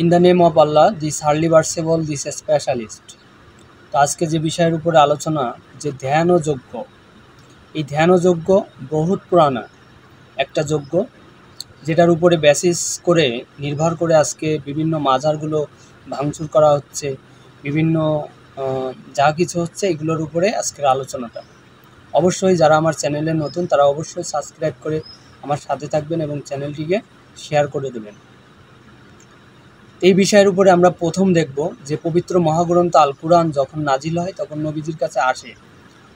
In the name of Allah, this হার্লি ভার্সেবল, this specialist. তো আজকে যে বিষয়ের উপরে আলোচনা, যে ধ্যান ও যজ্ঞ। এই ধ্যান ও যজ্ঞ বহুত পুরানা একটা যজ্ঞ, যেটার উপরে বেসিস করে নির্ভর করে আজকে বিভিন্ন মাজারগুলো ভাঙচুর করা হচ্ছে, বিভিন্ন যা কিছু হচ্ছে এগুলোর উপরে আজকের আলোচনাটা। অবশ্যই যারা আমার চ্যানেলে নতুন তারা অবশ্যই সাবস্ক্রাইব করে আমার সাথে থাকবেন এবং চ্যানেলটিকে শেয়ার করে দেবেন। এই বিষয়ের উপরে আমরা প্রথম দেখব যে পবিত্র মহাগ্রন্থ আল কুরআন যখন নাজিল হয় তখন নবীজির কাছে আসে।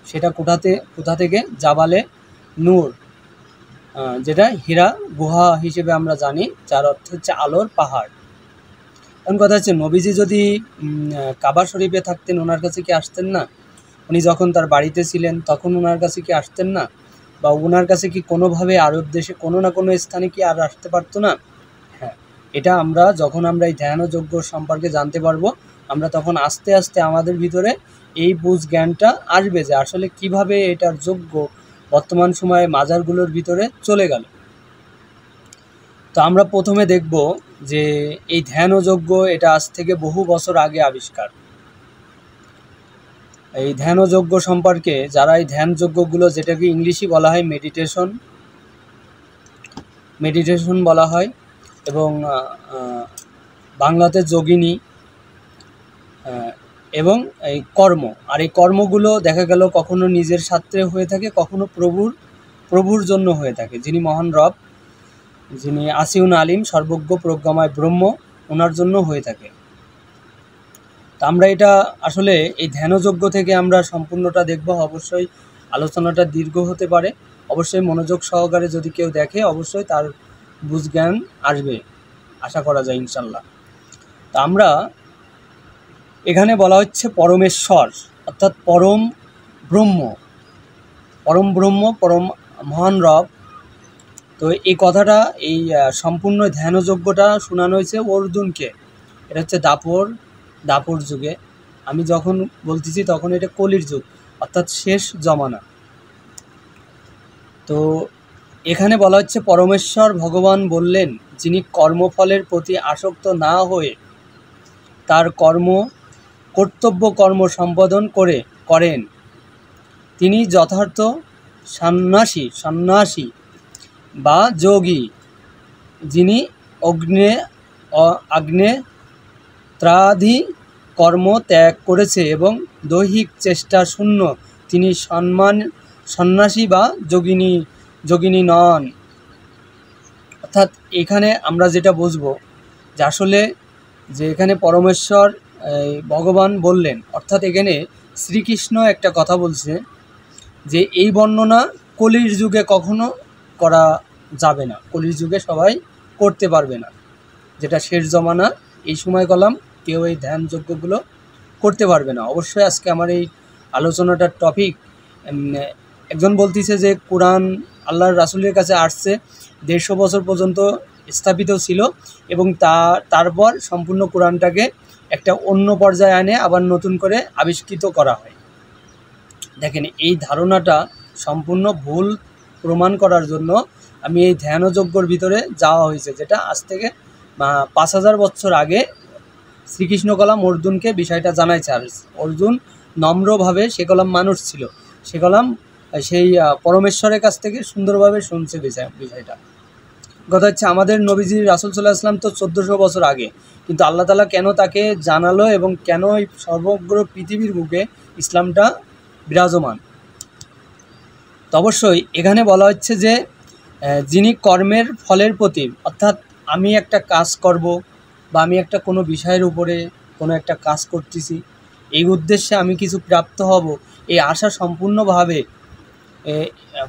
সেটা কোথা থেকে? জাবালে নূর, যেটা হীরা গুহা হিসেবে আমরা জানি, যার অর্থ হচ্ছে আলোর পাহাড়। এখন কথা হচ্ছে, নবীজি যদি কাবা শরীফে থাকতেন ওনার কাছে কি আসতেন না? উনি যখন তার বাড়িতে ছিলেন তখন ওনার কাছে কি আসতেন না? বা ওনার কাছে কি কোনোভাবে আরব দেশে কোনো না কোনো স্থানে কি আর আসতে পারতো না? হ্যাঁ, এটা যখন আমরা এই ধ্যান ও যজ্ঞ সম্পর্কে জানতে পারবো, আমরা তখন আস্তে আস্তে আমাদের ভিতরে এই বুঝ জ্ঞানটা আসবে যে আসলে কিভাবে এটার যজ্ঞ বর্তমান সময়ে মাজারগুলোর ভিতরে চলে গেল। তো আমরা প্রথমে দেখব যে এই ধ্যান ও যজ্ঞ এটা আজ থেকে বহু বছর আগে আবিষ্কার। এই ধ্যান ও যজ্ঞ সম্পর্কে যারা এই ধ্যান যজ্ঞগুলো, যেটাকে ইংলিশে বলা হয় মেডিটেশন বলা হয়, এবং বাংলাতে যোগিনী, এবং এই কর্ম। আর এই কর্মগুলো দেখা গেল কখনো নিজের স্বার্থে হয়ে থাকে, কখনো প্রভুর জন্য হয়ে থাকে, যিনি মহান রব, যিনি আসিউন আলিম, সর্বজ্ঞ প্রজ্ঞাময় ব্রহ্ম, ওনার জন্য হয়ে থাকে। তা আমরা এটা আসলে এই ধ্যানযজ্ঞ থেকে আমরা সম্পূর্ণটা দেখব। অবশ্যই আলোচনাটা দীর্ঘ হতে পারে, অবশ্যই মনোযোগ সহকারে যদি কেউ দেখে অবশ্যই তার বুঝ জ্ঞান আসবে, আশা করা যায় ইনশাল্লাহ। তা আমরা এখানে বলা হচ্ছে পরমেশ্বর, অর্থাৎ পরম ব্রহ্ম, পরম মহান রব। তো এই কথাটা, এই সম্পূর্ণ ধ্যানযজ্ঞটা শোনানো হয়েছে অর্জুনকে। এটা হচ্ছে দাপর যুগে। আমি যখন বলতেছি তখন এটা কলির যুগ, অর্থাৎ শেষ জমানা। তো এখানে বলা হচ্ছে পরমেশ্বর ভগবান বললেন, যিনি কর্মফলের প্রতি আসক্ত না হয়ে তার কর্তব্য কর্ম সম্পাদন করেন, তিনি যথার্থ সন্ন্যাসী বা যোগী। যিনি আগ্নেত্রাদি কর্ম ত্যাগ করেছে এবং দৈহিক চেষ্টা শূন্য, তিনি সন্ন্যাসী বা যোগিনী নন। অর্থাৎ এখানে আমরা যেটা বুঝবো যে আসলে যে এখানে পরমেশ্বর ভগবান বললেন, অর্থাৎ এখানে শ্রীকৃষ্ণ একটা কথা বলছে যে এই বর্ণনা কলির যুগে কখনো করা যাবে না, কলির যুগে সবাই করতে পারবে না, যেটা শেষ জমানা, এই সময় কলাম কেউ এই ধ্যান যজ্ঞগুলো করতে পারবে না। অবশ্যই আজকে আমার এই আলোচনাটার টপিক, একজন বলতেছে যে কোরআন আল্লাহর রাসূলের কাছে আসছে 150 বছর পর্যন্ত স্থাপিত ছিল এবং তারপর সম্পূর্ণ কোরআনটাকে একটা অন্য পর্যায়ে আনে আবার নতুন করে আবিষ্কৃত করা হয়। দেখেন, এই ধারণাটা সম্পূর্ণ ভুল প্রমাণ করার জন্য আমি এই ধ্যানযজ্ঞর ভিতরে যাওয়া হয়েছে, যেটা আজ থেকে 5000 বছর আগে শ্রীকৃষ্ণ কলাম অর্জুনকে বিষয়টা জানাইছে। আর অর্জুন নম্রভাবে, সে কলাম মানুষ ছিল, সে কলাম সেই পরমেশ্বরের কাছ থেকে সুন্দরভাবে শুনছে বিষয়টা। কথা হচ্ছে আমাদের নবীজি রাসূল সাল্লাল্লাহু আলাইহি ওয়াসাল্লাম তো 1400 বছর আগে, কিন্তু আল্লাহ তাআলা কেন তাকে জানালো এবং কেন এই সমগ্র পৃথিবীর বুকে ইসলামটা বিরাজমান। তো অবশ্যই এখানে বলা হচ্ছে যে যিনি কর্মের ফলের প্রতি, অর্থাৎ আমি একটা কাজ করব বা আমি একটা কোনো বিষয়ের উপরে কোনো একটা কাজ করতেছি, এই উদ্দেশ্যে আমি কিছু প্রাপ্ত হব, এই আশা সম্পূর্ণভাবে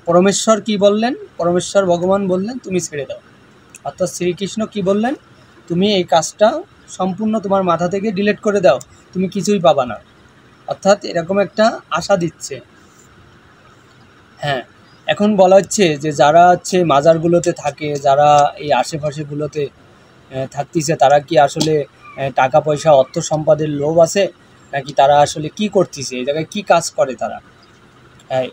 পরমেশ্বর কি বললেন, পরমেশ্বর ভগবান বললেন তুমি ছেড়ে দাও। অর্থাৎ শ্রীকৃষ্ণ কি বললেন, তুমি এই কাজটা সম্পূর্ণ তোমার মাথা থেকে ডিলিট করে দাও, তুমি কিছুই পাবা না। অর্থাৎ এরকম একটা আশা দিচ্ছে। হ্যাঁ, এখন বলা হচ্ছে যে যারা হচ্ছে মাজারগুলোতে থাকে, যারা এই আশেপাশেগুলোতে থাকতেছে, তারা কি আসলে টাকা পয়সা অর্থ সম্পদের লোভ আছে, নাকি তারা আসলে কি করতেছে, এই জায়গায় কী কাজ করে তারা,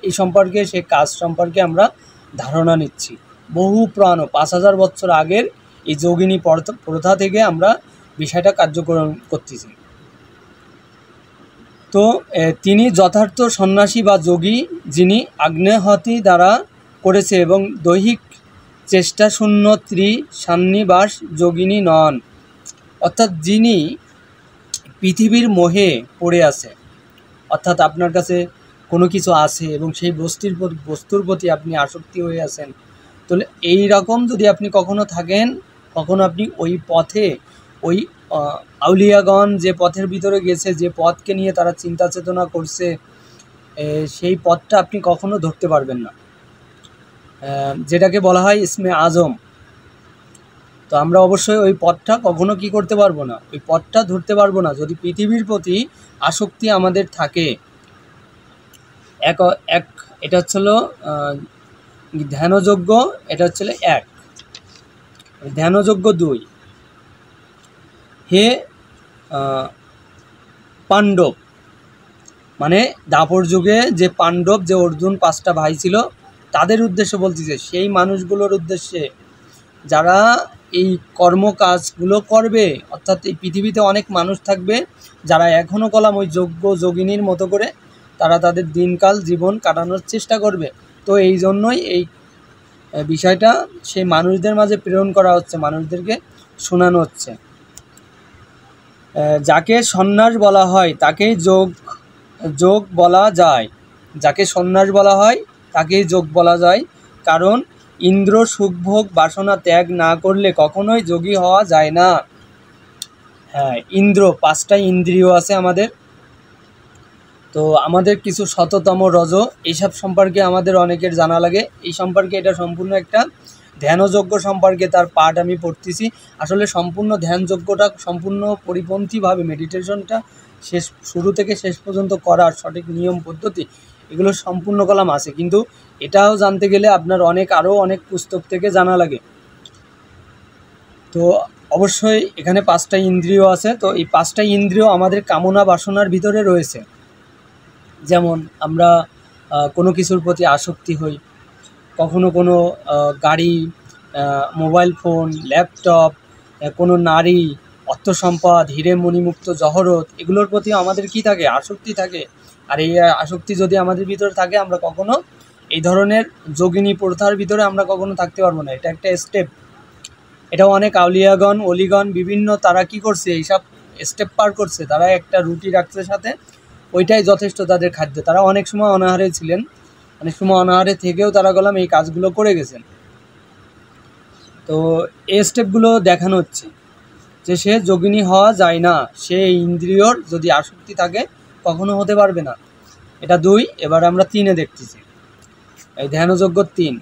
এই সম্পর্কে, সেই কাজ সম্পর্কে আমরা ধারণা নিচ্ছি। বহু পুরানো 5000 বছর আগের এই যোগিনী প্রথা থেকে আমরা বিষয়টা কার্যকরণ করতেছেন। তো তিনি যথার্থ সন্ন্যাসী বা যোগী, যিনি আগ্নেয়াহুতি দ্বারা করেছে এবং দৈহিক চেষ্টা শূন্য ত্রিসান্নিবাস যোগিনী নন, অর্থাৎ যিনি পৃথিবীর মোহে পড়ে আছে, অর্থাৎ আপনার কাছে কোনো কিছু আছে এবং সেই বস্তুর প্রতি আপনি আসক্তি হয়ে আছেন। তাহলে এই রকম যদি আপনি কখনো থাকেন, কখনো আপনি ওই পথে, ওই আউলিয়াগণ যে পথের ভিতরে গেছে, যে পথকে নিয়ে তারা চিন্তা চেতনা করছে, সেই পথটা আপনি কখনো ধরতে পারবেন না, যেটাকে বলা হয় ইসমে আজম। তো আমরা অবশ্যই ওই পথটা কখনো কি করতে পারবো না, ওই পথটা ধরতে পারবো না যদি পৃথিবীর প্রতি আসক্তি আমাদের থাকে। এটা হচ্ছিল ধ্যানযোগ্য, এটা হচ্ছিল 1। ধ্যানযোগ্য 2, হে পাণ্ডব, মানে দাপর যুগে যে পাণ্ডব, যে অর্জুন 5টা ভাই ছিল, তাদের উদ্দেশ্যে বলতেছে, সেই মানুষগুলোর উদ্দেশ্যে যারা এই কর্মকাজগুলো করবে। অর্থাৎ এই পৃথিবীতে অনেক মানুষ থাকবে যারা এখনও কলাম ওই যোগ্য যোগিনীর মতো করে তারা তাদের দিনকাল জীবন কাটানোর চেষ্টা করবে। তো এই জন্যই এই বিষয়টা সেই মানুষদের মাঝে প্রেরণ করা হচ্ছে, মানুষদেরকে শোনানো হচ্ছে। যাকে সন্ন্যাস বলা হয় তাকেই যোগ বলা যায়, যাকে সন্ন্যাস বলা হয় তাকেই যোগ বলা যায়, কারণ ইন্দ্র সুখভোগ বাসনা ত্যাগ না করলে কখনোই যোগী হওয়া যায় না। হ্যাঁ, ইন্দ্র, 5টা ইন্দ্রিয় আছে আমাদের। তো আমাদের কিছু শততম রজ, এইসব সম্পর্কে আমাদের অনেকের জানা লাগে। এই সম্পর্কে এটা সম্পূর্ণ একটা ধ্যানযজ্ঞ সম্পর্কে তার পাঠ আমি পড়তেছি। আসলে সম্পূর্ণ ধ্যানযজ্ঞটা সম্পূর্ণ পরিপন্থীভাবে মেডিটেশনটা শুরু থেকে শেষ পর্যন্ত করার সঠিক নিয়ম পদ্ধতি এগুলো সম্পূর্ণ কলাম আছে, কিন্তু এটাও জানতে গেলে আপনার আরও অনেক পুস্তক থেকে জানা লাগে। তো অবশ্যই এখানে 5টা ইন্দ্রিয় আছে। তো এই 5টা ইন্দ্রিয় আমাদের কামনা বাসনার ভিতরে রয়েছে। যেমন আমরা কোনো কিছুর প্রতি আসক্তি হই, কখনো কোনো গাড়ি, মোবাইল ফোন, ল্যাপটপ, কোনো নারী, অর্থ সম্পদ, হিরে মণিমুক্ত জহরত, এগুলোর প্রতি আমাদের কি থাকে, আসক্তি থাকে। আর এই আসক্তি যদি আমাদের ভিতরে থাকে, আমরা কখনো এই ধরনের যোগিনী প্রথার ভিতরে আমরা কখনো থাকতে পারবো না। এটা একটা স্টেপ। এটাও অনেক আউলিয়াগণ, অলিগণ বিভিন্ন তারা কি করছে, এইসব স্টেপ পার করছে। তারা একটা রুটি রাখছে সাথে, ওইটাই যথেষ্ট তাদের খাদ্য। তারা অনেক সময় অনাহারে ছিলেন, অনেক সময় অনাহারে থেকেও তারা গেলাম এই কাজগুলো করে গেছেন। তো এই স্টেপগুলো দেখানো হচ্ছে যে সে যোগিনী হওয়া যায় না, সে ইন্দ্রিয়র যদি আসক্তি থাকে কখনো হতে পারবে না। এটা 2। এবার আমরা 3-এ দেখতেছি, এই ধ্যানযজ্ঞ 3।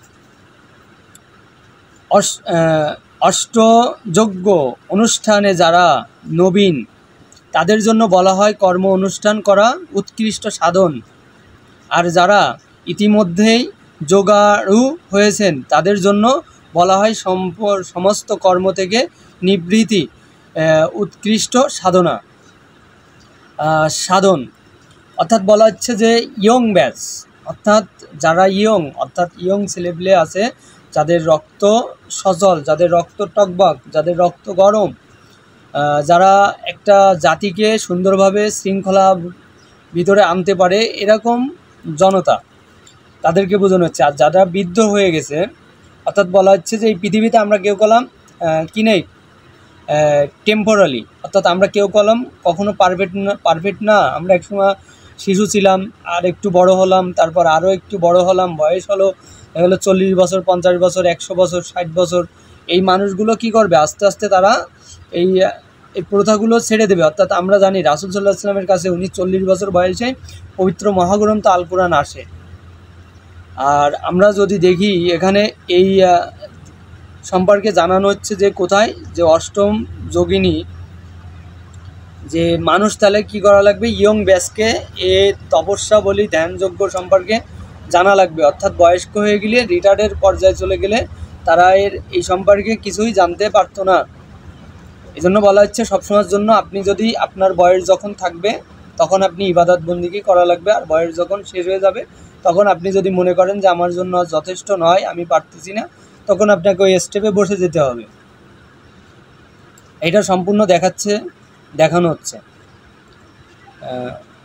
অষ্টযজ্ঞ অনুষ্ঠানে যারা নবীন তাদের জন্য বলা হয় কর্ম অনুষ্ঠান করা উৎকৃষ্ট সাধন, আর যারা ইতিমধ্যেই যোগাড়ু হয়েছেন তাদের জন্য বলা হয় সমস্ত কর্ম থেকে নিবৃত্তি উৎকৃষ্ট সাধন। অর্থাৎ বলা হচ্ছে যে ইয়ং ব্যাচ, অর্থাৎ যারা অর্থাৎ ইয়ং ছেলেপেলে আছে, যাদের রক্ত সচল, যাদের রক্ত টকবক, যাদের রক্ত গরম, যারা একটা জাতিকে সুন্দরভাবে শৃঙ্খলা ভিতরে আনতে পারে, এরকম জনতা, তাদেরকে বোঝানো হচ্ছে। আর যারা বৃদ্ধ হয়ে গেছে, অর্থাৎ বলা হচ্ছে যে এই পৃথিবীতে আমরা কেউ কলাম কি নেই, টেম্পোরালি, অর্থাৎ আমরা কেউ কলাম কখনো পারফেক্ট না। আমরা একসময় শিশু ছিলাম, আর একটু বড় হলাম, তারপর আরও একটু বড় হলাম, বয়স হলো 40 বছর, 50 বছর, 100 বছর, 60 বছর। এই মানুষগুলো কি করবে, আস্তে আস্তে তারা এই প্রথাগুলো ছেড়ে দেবে। অর্থাৎ আমরা জানি রাসূল সাল্লাল্লাহু আলাইহি ওয়াসাল্লামের কাছে উনি 40 বছর বয়সে পবিত্র মহাগ্রন্থ আল কোরআন আসে। আর আমরা যদি দেখি এখানে এই সম্পর্কে জানানো হচ্ছে যে কোথায়, যে অষ্টম যোগিনী যে মানুষ, তাহলে কী করা লাগবে, ইয়ং ব্যাচকে এ তপস্যা বলি ধ্যানযজ্ঞ সম্পর্কে জানা লাগবে। অর্থাৎ বয়স্ক হয়ে গেলে, রিটায়ার্ডের পর্যায়ে চলে গেলে তারা এই সম্পর্কে কিছুই জানতে পারতো না। এই জন্য বলা হচ্ছে সবসময়ের জন্য আপনি যদি আপনার বয়স যখন থাকবে তখন আপনি ইবাদত বন্দিগি করা লাগবে, আর বয়স যখন শেষ হয়ে যাবে তখন আপনি যদি মনে করেন যে আমার জন্য যথেষ্ট নয়, আমি পারতেছি না, তখন আপনাকে ওই স্টেপে বসে যেতে হবে। এটা সম্পূর্ণ দেখানো হচ্ছে।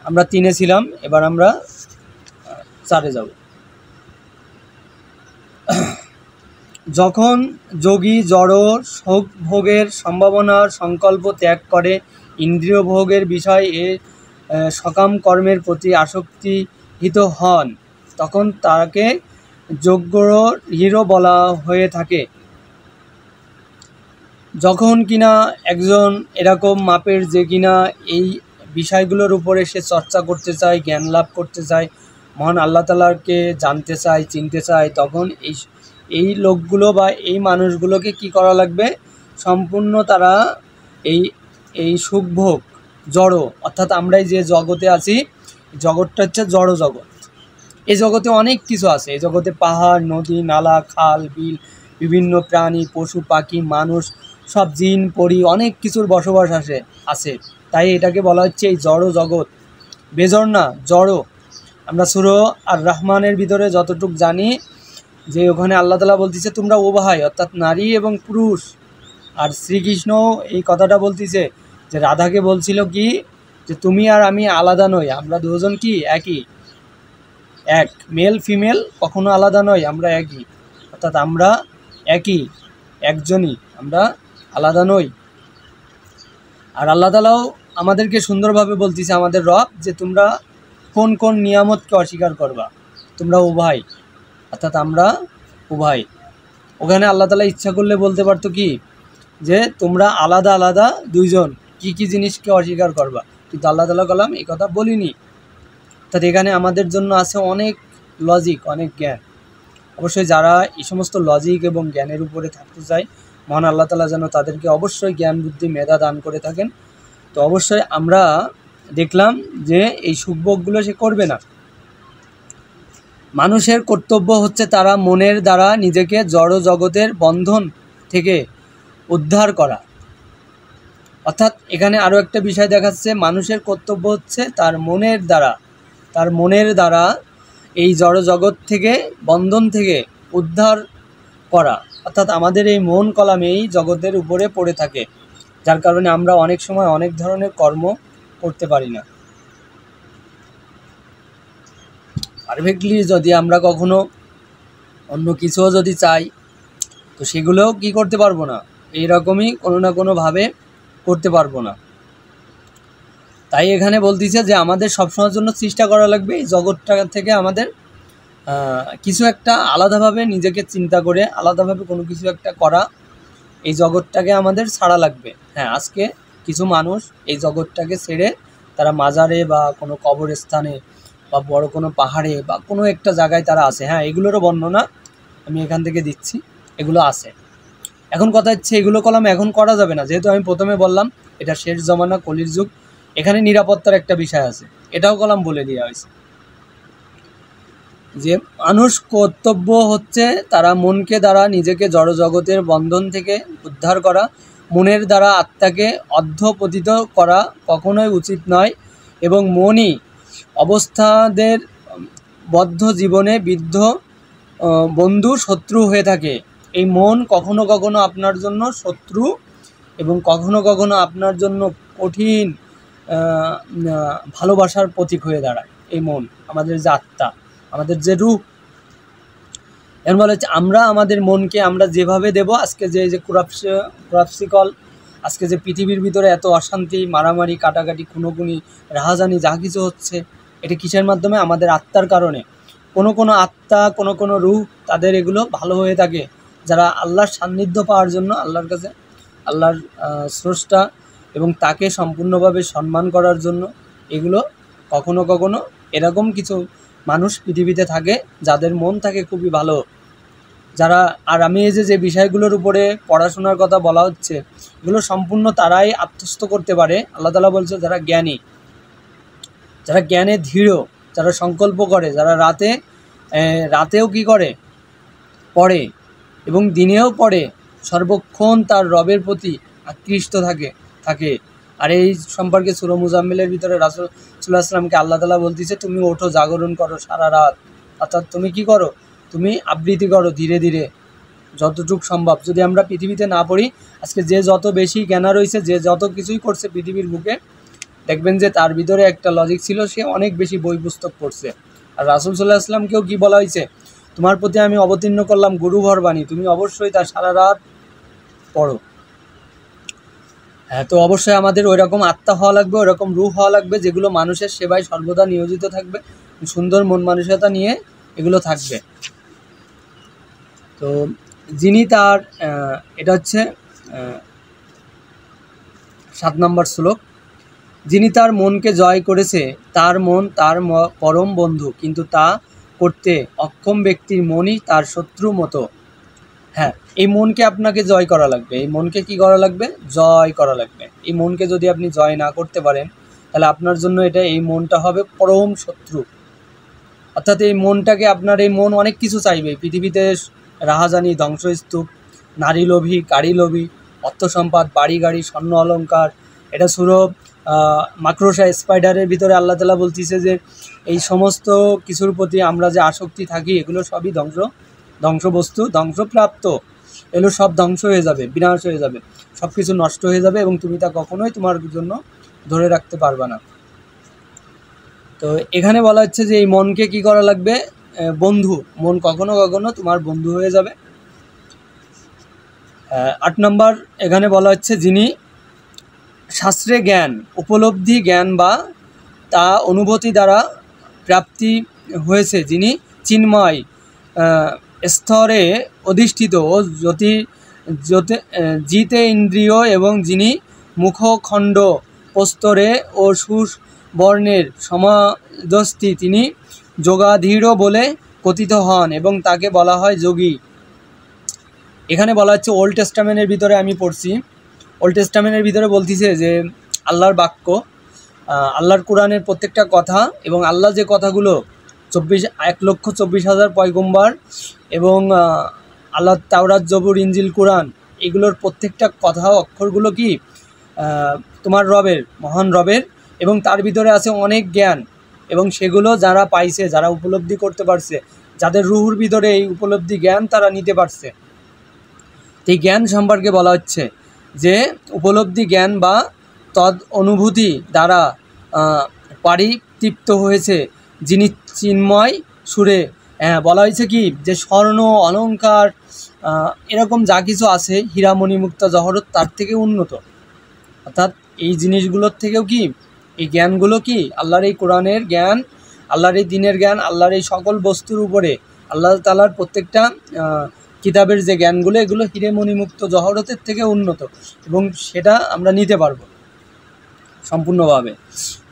আমরা 3-এ ছিলাম, এবার আমরা 4-এ যাব। যখন যোগী জড় ভোগের সম্ভাবনার সংকল্প ত্যাগ করে ইন্দ্রিয় ভোগের বিষয়ে সকাম কর্মের প্রতি আসক্তিহিত হন, তখন তাকে যোগ্য বলা হয়ে থাকে। যখন কিনা একজন এরকম মাপের যে কিনা এই বিষয়গুলোর উপরে সে চর্চা করতে চায়, জ্ঞান লাভ করতে চায়, মহান আল্লাহ তাআলাকে জানতে চায়, চিনতে চায়, তখন এই লোকগুলো বা এই মানুষগুলোকে কি করা লাগবে? সম্পূর্ণ তারা এই সুখভোগ জড়, অর্থাৎ আমরা যে জগতে আছি, জগৎটা হচ্ছে জড় জগৎ। এই জগতে অনেক কিছু আছে। এই জগতে পাহাড়, নদী, নালা, খাল, বিল, বিভিন্ন প্রাণী, পশু পাখি, মানুষ, সব জিন পরি, অনেক কিছুর বসবাস আছে। তাই এটাকে বলা হচ্ছে এই জড় জগৎ, বেজড় না, জড়। আমরা সূরা আর রহমানের ভিতরে যতটুক জানি যে ওখানে আল্লাহ তাআলা বলতেছে তোমরা উভয়, অর্থাৎ নারী এবং পুরুষ। আর শ্রীকৃষ্ণ এই কথাটা বলতেছে যে রাধাকে বলছিল কি, যে তুমি আর আমি আলাদা নই, আমরা দুজন কি একই, এক, মেল ফিমেল কখনো আলাদা নয়, আমরা একই, অর্থাৎ আমরা একই, একজনই, আমরা আলাদা নই। আর আল্লাহ তাআলাও আমাদেরকে সুন্দরভাবে বলতেছে, আমাদের রব, যে তোমরা কোন কোন নিয়ামতকে অস্বীকার করবা, তোমরা উভয়, অর্থাৎ আমরা উভয়। ওখানে আল্লাহ তাআলা ইচ্ছা করলে বলতে পারতো কি, যে তোমরা আলাদা আলাদা দুইজন, কি কি জিনিসকে অস্বীকার করবা, কিন্তু আল্লাহ তাআলা কলাম এই কথা বলিনি। অর্থাৎ এখানে আমাদের জন্য আছে অনেক লজিক, অনেক জ্ঞান। অবশ্যই যারা এই সমস্ত লজিক এবং জ্ঞানের উপরে থাকতে চায়, মহান আল্লাহ তাআলা যেন তাদেরকে অবশ্যই জ্ঞান বুদ্ধি মেধা দান করে থাকেন। তো অবশ্যই আমরা দেখলাম যে এই সুখভোগগুলো সে করবে না। মানুষের কর্তব্য হচ্ছে তারা মনের দ্বারা নিজেকে জড় জগতের বন্ধন থেকে উদ্ধার করা। অর্থাৎ এখানে আরও একটা বিষয় দেখাচ্ছে, মানুষের কর্তব্য হচ্ছে তার মনের দ্বারা এই জড় জগৎ থেকে, বন্ধন থেকে উদ্ধার করা। অর্থাৎ আমাদের এই মন কলাম এই জগতের উপরে পড়ে থাকে, যার কারণে আমরা অনেক সময় অনেক ধরনের কর্ম করতে পারি না। পারফেক্টলি যদি আমরা কখনো অন্য কিছুও যদি চাই, তো সেগুলোও কি করতে পারবো না, এইরকমই কোনো না কোনোভাবে করতে পারবো না। তাই এখানে বলতেছে যে আমাদের সবসময়ের জন্য চেষ্টা করা লাগবে এই জগৎটা থেকে আমাদের কিছু একটা আলাদাভাবে নিজেকে চিন্তা করে, আলাদাভাবে কোনো কিছু একটা করা, এই জগৎটাকে আমাদের ছাড়া লাগবে। হ্যাঁ, আজকে কিছু মানুষ এই জগৎটাকে ছেড়ে তারা মাজারে বা কোনো কবরস্থানে বা বড় কোনো পাহাড়ে বা কোনো একটা জায়গায় তারা আছে। হ্যাঁ, এগুলোরও বর্ণনা আমি এখান থেকে দিচ্ছি, এগুলো আছে। এখন কথা হচ্ছে এগুলো কলাম এখন করা যাবে না, যেহেতু আমি প্রথমে বললাম এটা শেষ জমানা, কলির যুগ, এখানে নিরাপত্তার একটা বিষয় আছে, এটাও কলাম বলে দেওয়া হয়েছে যে মানুষ কর্তব্য হচ্ছে তারা মনকে দ্বারা নিজেকে জড় জগতের বন্ধন থেকে উদ্ধার করা। মনের দ্বারা আত্মাকে অধঃপতিত করা কখনোই উচিত নয়, এবং মনই অবস্থাদের বদ্ধ জীবনে বন্ধু শত্রু হয়ে থাকে। এই মন কখনো কখনো আপনার জন্য শত্রু এবং কখনো কখনো আপনার জন্য কঠিন ভালোবাসার প্রতীক হয়ে দাঁড়ায়। এই মন, আমাদের যে আত্মা, আমাদের যে রূপ, এর বলা হচ্ছে আমরা আমাদের মনকে আমরা যেভাবে দেব, আজকে যে কুরাপসিকল, আজকে যে পৃথিবীর ভিতরে এত অশান্তি, মারামারি, কাটাকাটি, খুনোখুনি, রাহাজানি যা কিছু হচ্ছে, এটা কিসের মাধ্যমে? আমাদের আত্মার কারণে। কোনো আত্মা, কোনো রূহ, তাদের এগুলো ভালো হয়ে থাকে, যারা আল্লাহর সান্নিধ্য পাওয়ার জন্য, আল্লাহর কাছে, আল্লাহর স্রষ্টা এবং তাকে সম্পূর্ণভাবে সম্মান করার জন্য, এগুলো কখনো কখনো এরকম কিছু মানুষ পৃথিবীতে থাকে যাদের মন থাকে খুবই ভালো, যারা, আর আমি এই যে বিষয়গুলোর উপরে পড়াশোনার কথা বলা হচ্ছে, এগুলো সম্পূর্ণ তারাই আত্মস্থ করতে পারে। আল্লাহ তাআলা বলছে যারা জ্ঞানী, যারা জ্ঞানে দৃঢ়, যারা সংকল্প করে, যারা রাতেও কি করে, পড়ে এবং দিনেও পড়ে, সর্বক্ষণ তার রবের প্রতি আকৃষ্ট থাকে। আর এই সম্পর্কে সূরা মুজাম্মিলের ভিতরে রাসূল সাল্লাল্লাহু আলাইহি ওয়াসাল্লামকে আল্লাহ তাআলা বলতেছে তুমি ওঠো, জাগরণ করো সারা রাত, অর্থাৎ তুমি কি করো, তুমি আবৃত্তি করো ধীরে ধীরে যতটুকু সম্ভব। যদি আমরা পৃথিবীতে না পড়ি, আজকে যে যত বেশি জ্ঞানা রয়েছে, যে যত কিছুই করছে পৃথিবীর বুকে, দেখবেন যে তার ভিতরে একটা লজিক ছিল, সে অনেক বেশি বই পুস্তক পড়ছে। আর রাসূল সাল্লাল্লাহু আলাইহি ওয়াসাল্লামকেও কি বলা হয়েছে, তোমার প্রতি আমি অবতীর্ণ করলাম গুরুভর বাণী, তুমি অবশ্যই তার সারা রাত পড়ো। হ্যাঁ, তো অবশ্যই আমাদের ওই রকম আত্মা হওয়া লাগবে, ওই রকম রূহ হওয়া লাগবে, যেগুলো মানুষের সেবায় সর্বদা নিয়োজিত থাকবে, সুন্দর মন মানসিকতা নিয়ে এগুলো থাকবে। তো যিনি তার এটা হচ্ছে 7 নম্বর শ্লোক, যিনি তার মনকে জয় করেছে, তার মন তার পরম বন্ধু, কিন্তু তা করতে অক্ষম ব্যক্তির মনই তার শত্রু মতো। হ্যাঁ, এই মনকে আপনাকে জয় করা লাগবে। এই মনকে কি করা লাগবে? জয় করা লাগবে। এই মনকে যদি আপনি জয় না করতে পারেন, তাহলে আপনার জন্য এই মনটা হবে পরম শত্রু। অর্থাৎ এই মনটাকে, আপনার এই মন অনেক কিছু চাইবে পৃথিবীতে, রাহাজানি, ধ্বংসস্তূপ, নারী লোভী, গাড়ি লোভী, অর্থ সম্পদ, বাড়ি গাড়ি, স্বর্ণ অলঙ্কার। এটা সুরো মাকড়সা, স্পাইডারের ভিতরে আল্লাহ তাআলা বলতেছে যে এই সমস্ত কিছুর প্রতি আমরা যে আসক্তি থাকি, এগুলো সবই ধ্বংসবস্তু, ধ্বংসপ্রাপ্ত। এগুলো সব ধ্বংস হয়ে যাবে, বিনাশ হয়ে যাবে, সব কিছু নষ্ট হয়ে যাবে, এবং তুমি তা কখনোই তোমার জন্য ধরে রাখতে পারবে না। তো এখানে বলা হচ্ছে যে এই মনকে কি করা লাগবে? বন্ধু। মন কখনো কখনো তোমার বন্ধু হয়ে যাবে। 8 নম্বর এখানে বলা হচ্ছে, যিনি শাস্ত্রে জ্ঞান, উপলব্ধি জ্ঞান বা তা অনুভূতি দ্বারা প্রাপ্তি হয়েছে, যিনি চিন্ময় স্তরে অধিষ্ঠিত ও জিতে ইন্দ্রিয়, এবং যিনি মুখখণ্ড প্রস্তরে ও সুবর্ণের সমাদস্থি, তিনি যোগাধীর বলে কথিত হন এবং তাকে বলা হয় যোগী। এখানে বলা হচ্ছে, ওল্ড টেস্টামেন্টের ভিতরে আমি পড়ছি, ওল্ড টেস্টামেন্টের ভিতরে বলতেছে যে আল্লাহর বাক্য, আল্লাহর কোরআনের প্রত্যেকটা কথা, এবং আল্লাহ যে কথাগুলো 1,24,000 পয়গম্বর এবং আল্লাহ তাওরাত, জবুর, ইনজিল, কোরআন, এগুলোর প্রত্যেকটা কথা অক্ষরগুলো কি তোমার রবের, মহান রবের, এবং তার ভিতরে আছে অনেক জ্ঞান, এবং সেগুলো যারা পাইছে, যারা উপলব্ধি করতে পারছে, যাদের রুহুর ভিতরে এই উপলব্ধি জ্ঞান তারা নিতে পারছে, এই জ্ঞান সম্পর্কে বলা হচ্ছে যে উপলব্ধি জ্ঞান বা তদ অনুভূতি দ্বারা পরিতৃপ্ত হয়েছে, যিনি চিন্ময় সুরে। বলা হয়েছে কি যে স্বর্ণ অলঙ্কার এরকম যা কিছু আছে, হীরামণি মুক্তা জহরত, তার থেকে উন্নত। অর্থাৎ এই জিনিসগুলোর থেকেও কি এই জ্ঞানগুলো কি আল্লাহর এই কোরআনের জ্ঞান, আল্লাহর এই দ্বীনের জ্ঞান, আল্লাহর এই সকল বস্তুর উপরে আল্লাহ তাআলার প্রত্যেকটা কিতাবের যে জ্ঞানগুলো, এগুলো হীরামণি মুক্ত জহরতের থেকে উন্নত, এবং সেটা আমরা নিতে পারবো সম্পূর্ণভাবে।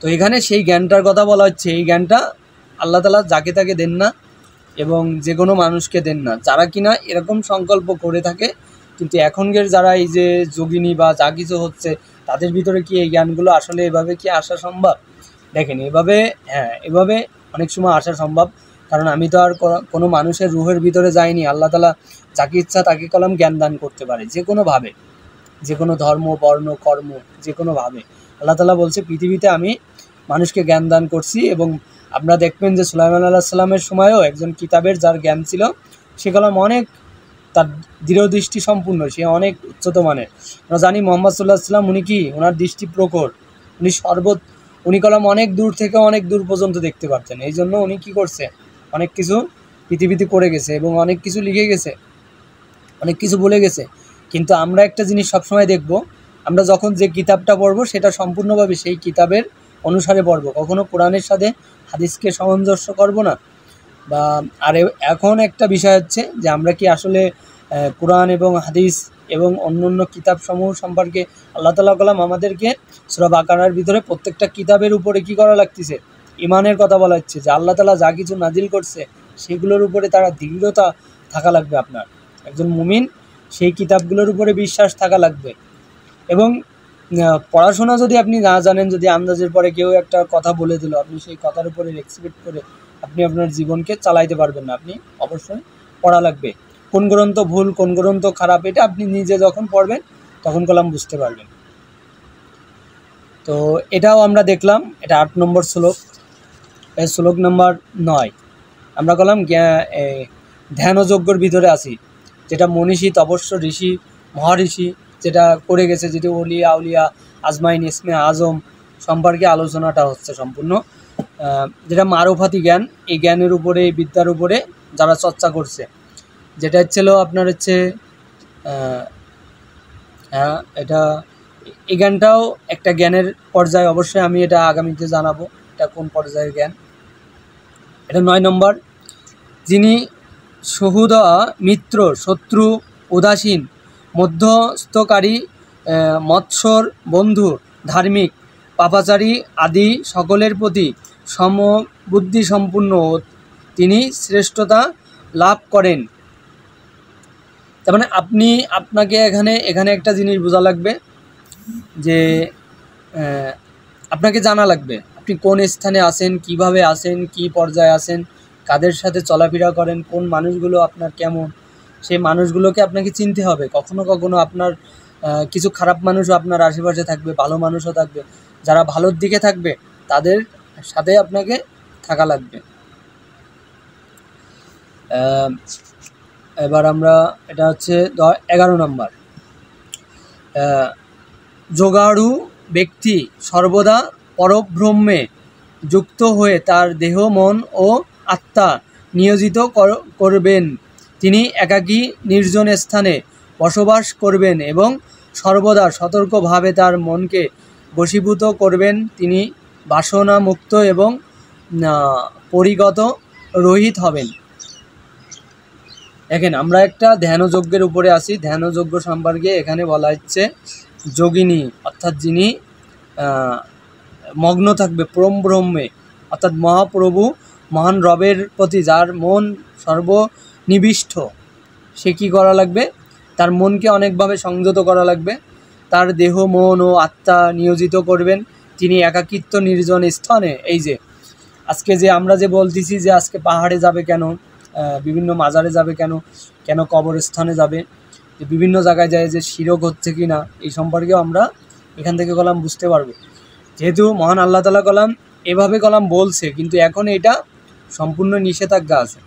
তো এখানে সেই জ্ঞানটার কথা বলা হচ্ছে, এই জ্ঞানটা আল্লাহ তাআলা যাকে তাকে দেন না, এবং যে কোনো মানুষকে দেন না, যারা কিনা এরকম সংকল্প করে থাকে। কিন্তু এখনকার যারা এই যে যোগিনী বা যা কিছু হচ্ছে, তাদের ভিতরে কি এই জ্ঞানগুলো আসলে এভাবে কি আসা সম্ভব? দেখেন, এভাবে এভাবে অনেক সময় আসা সম্ভব, কারণ আমি তো আর কোনো মানুষের রুহের ভিতরে যাইনি। আল্লাহ তাআলা যাকে ইচ্ছা তাকে কলম জ্ঞান দান করতে পারে, যে কোনোভাবে, যে কোনো ধর্ম, বর্ণ, কর্ম, যে কোনোভাবে। আল্লাহ তাআলা বলছে, পৃথিবীতে আমি মানুষকে জ্ঞান দান করছি। এবং আপনারা দেখবেন যে সুলাইমান আলাইহিস সালামের সময়ও একজন কিতাবের যার জ্ঞান ছিল, সে কলম অনেক, তার দৃঢ়দৃষ্টি সম্পূর্ণ, সে অনেক উচ্চত মানের। আমরা জানি মুহাম্মদ সাল্লাল্লাহু আলাইহি ওয়াসাল্লাম, উনি কি, ওনার দৃষ্টি প্রখর, উনি কলম অনেক দূর থেকে অনেক দূর পর্যন্ত দেখতে পারতেন। এই জন্য উনি কী করছে, অনেক কিছু পৃথিবীতে করে গেছে, এবং অনেক কিছু লিখে গেছে, অনেক কিছু বলে গেছে। কিন্তু আমরা একটা জিনিস সবসময় দেখব, আমরা যখন যে কিতাবটা পড়ব সেটা সম্পূর্ণভাবে সেই কিতাবের অনুসারে পড়ব, কখনো কোরআনের সাথে হাদিসকে সামঞ্জস্য করব না। বা আর এখন একটা বিষয় হচ্ছে যে আমরা কি আসলে কোরআন এবং হাদিস এবং অন্য কিতাবসমূহ সম্পর্কে আল্লাহ তাআলা কালাম আমাদেরকে সূরা বাকারার ভিতরে প্রত্যেকটা কিতাবের উপরে কি করা লাগতেছে, ঈমানের কথা বলা হচ্ছে, যে আল্লাহ তাআলা যা কিছু নাজিল করছে সেগুলোর উপরে তারা দৃঢ়তা থাকা লাগবে। আপনার একজন মুমিন সেই কিতাবগুলোর উপরে বিশ্বাস থাকা লাগবে। এবং পড়াশোনা যদি আপনি না জানেন, যদি আন্দাজের পরে কেউ একটা কথা বলে দিল, আপনি সেই কথার উপরে এক্সপেক্ট করে আপনি আপনার জীবনকে চালাইতে পারবেন না। আপনি অবশ্যই পড়া লাগবে, কোন গ্রন্থ ভুল, কোন গ্রন্থ খারাপ, এটা আপনি নিজে যখন পড়বেন তখন কলম বুঝতে পারবেন। তো এটাও আমরা দেখলাম, এটা 8 নম্বর শ্লোক। শ্লোক নম্বর 9 আমরা কলম ধ্যান ও যজ্ঞর ভিতরে আছি। যেটা মনীষী, তপস্য, ঋষি, মহাঋষি যেটা করে গেছে, যেটি ওলিয়া আউলিয়া, আজমাইন, ইসমে আজম সম্পর্কে আলোচনাটা হচ্ছে সম্পূর্ণ। যেটা মারুফাতি জ্ঞান, এই জ্ঞানের উপরে, এই বিদ্যার উপরে যারা চর্চা করছে, যেটা হচ্ছিল আপনার হচ্ছে হ্যাঁ, এটা এই জ্ঞানটাও একটা জ্ঞানের পর্যায়ে, অবশ্যই আমি এটা আগামীতে জানাবো এটা কোন পর্যায়ের জ্ঞান। এটা 9 নম্বর, যিনি সহুদা, মিত্র, শত্রু, উদাসীন, মধ্যস্থকারী, মৎসর, বন্ধু, ধার্মিক, পাপাচারী আদি সকলের প্রতি সমবুদ্ধি সম্পূর্ণ, তিনি শ্রেষ্ঠতা লাভ করেন। তার মানে আপনাকে এখানে একটা জিনিস বোঝা লাগবে যে আপনাকে জানা লাগবে আপনি কোন স্থানে আছেন, কিভাবে আছেন, কি পর্যায়ে আছেন, কাদের সাথে চলাফেরা করেন, কোন মানুষগুলো আপনার কেমন, সেই মানুষগুলোকে আপনাকে চিনতে হবে। কখনো কখনো আপনার কিছু খারাপ মানুষও আপনার আশেপাশে থাকবে, ভালো মানুষও থাকবে। যারা ভালোর দিকে থাকবে তাদের সাথে আপনাকে থাকা লাগবে। এবার আমরা এটা হচ্ছে 11 নম্বর, যোগাড়ু ব্যক্তি সর্বদা পরব্রহ্মে যুক্ত হয়ে তার দেহ, মন ও আত্মা নিয়োজিত করবেন। তিনি একাকী নির্জন স্থানে বসবাস করবেন এবং সর্বদা সতর্কভাবে তার মনকে বশীভূত করবেন। তিনি বাসনা মুক্ত এবং পরিগত রহিত হবেন। দেখেন, আমরা একটা ধ্যানযজ্ঞের উপরে আছি। ধ্যানযজ্ঞ সম্পর্কে এখানে বলা হচ্ছে যোগিনী, অর্থাৎ যিনি মগ্ন থাকবে ব্রহ্মে, অর্থাৎ মহাপ্রভু মহান রবের প্রতি যার মন সর্বনিবিষ্ট, সে কী করা লাগবে? তার মনকে অনেকভাবে সংযত করা লাগবে, তার দেহ, মন ও আত্মা নিয়োজিত করবেন। তিনি একাকিত্ব নির্জন স্থানে, এই যে আজকে যে আমরা যে বলতেছি যে আজকে পাহাড়ে যাবে কেন, বিভিন্ন মাজারে যাবে কেন, কেন কবরস্থানে যাবে, যে বিভিন্ন জায়গায় যায় যে শিরক হচ্ছে কি না, এই সম্পর্কেও আমরা এখান থেকে কলাম বুঝতে পারবো। যেহেতু মহান আল্লাহ তাআলা কলাম এভাবে কলাম বলছে, কিন্তু এখন এটা সম্পূর্ণ নিষেধাজ্ঞা আছে।